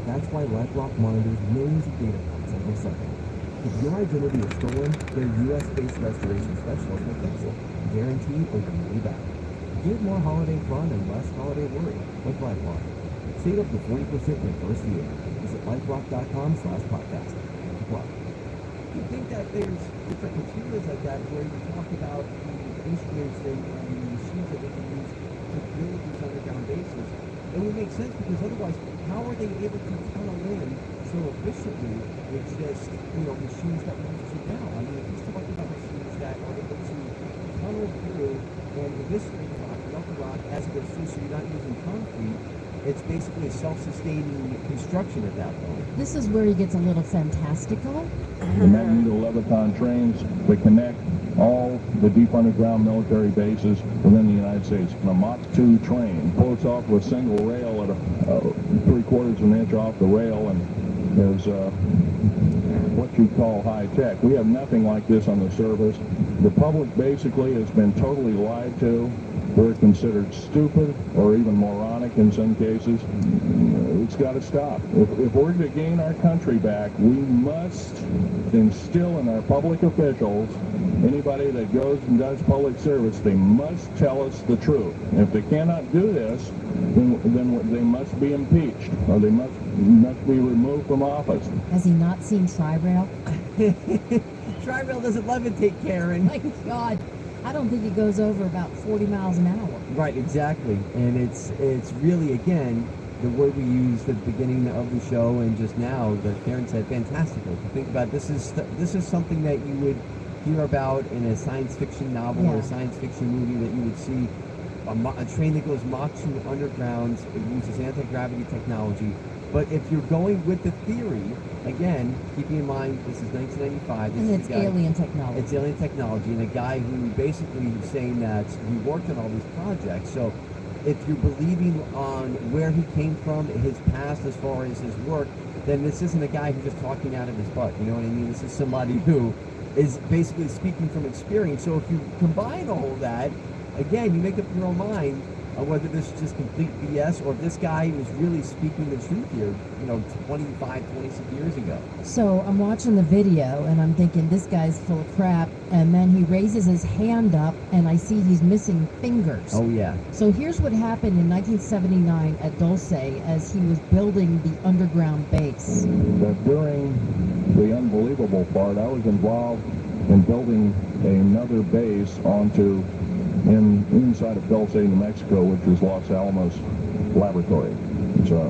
Speaker 1: That's why LifeLock monitors millions of data points every second. If your identity is stolen, their U.S.-based restoration specialist will fix it, guaranteed or your money back. Get more holiday fun and less holiday worry with LifeLock. Save up to 40% in your first year. Visit LifeLock.com/podcast. Well,
Speaker 5: Do you think that there's different materials like that where you talk about instruments and machines that they can use to build these underground bases. It would make sense because otherwise, how are they able to tunnel in so efficiently with just, machines that we use now? I mean, if he's talking about machines that are able to tunnel through and eviscerate the rock, melt the rock as it goes through, so you're not using concrete, it's basically a self-sustaining construction at that point.
Speaker 4: This is where he gets a little fantastical.
Speaker 17: The magneto-leviton trains that connect all the deep underground military bases within the United States. A Mach 2 train floats off with a single rail at a 3/4 of an inch off the rail and is what you call high-tech. We have nothing like this on the surface. The public basically has been totally lied to. We're considered stupid or even moronic in some cases. It's got to stop. If we're to gain our country back, we must instill in our public officials, anybody that goes and does public service, they must tell us the truth. If they cannot do this, then they must be impeached or they must be removed from office.
Speaker 4: Has he not seen Tri-Rail?
Speaker 5: Tri-Rail doesn't levitate, Karen.
Speaker 4: My God. I don't think it goes over about 40 miles an hour.
Speaker 5: Right, exactly. And it's really, again, the word we used at the beginning of the show and just now that Karen said, fantastical. To think about this is something that you would hear about in a science fiction novel or a science fiction movie that you would see a train that goes Mach 2 underground. It uses anti-gravity technology. But if you're going with the theory, again, keeping in mind this is 1995.
Speaker 4: And it's alien technology.
Speaker 5: It's alien technology, and a guy who basically is saying that he worked on all these projects. So if you're believing on where he came from, his past as far as his work, then this isn't a guy who's just talking out of his butt. You know what I mean? This is somebody who is basically speaking from experience. So if you combine all of that, again, you make up your own mind on whether this is just complete BS or if this guy was really speaking the truth here, 26 years ago.
Speaker 4: So I'm watching the video and I'm thinking this guy's full of crap, and then he raises his hand up and I see he's missing fingers.
Speaker 5: Oh yeah.
Speaker 4: So here's what happened in 1979 at Dulce as he was building the underground base.
Speaker 17: But during the unbelievable part, I was involved in building another base inside of Dulce, New Mexico, which is Los Alamos Laboratory. It's a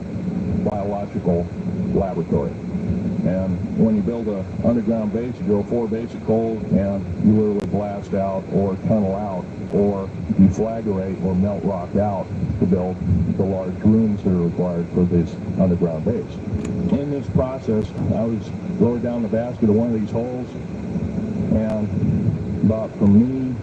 Speaker 17: biological laboratory. And when you build an underground base, you drill 4 basic holes and you literally blast out or tunnel out or deflagrate or melt rock out to build the large rooms that are required for this underground base. In this process, I was lowered down the basket of one of these holes, and about from me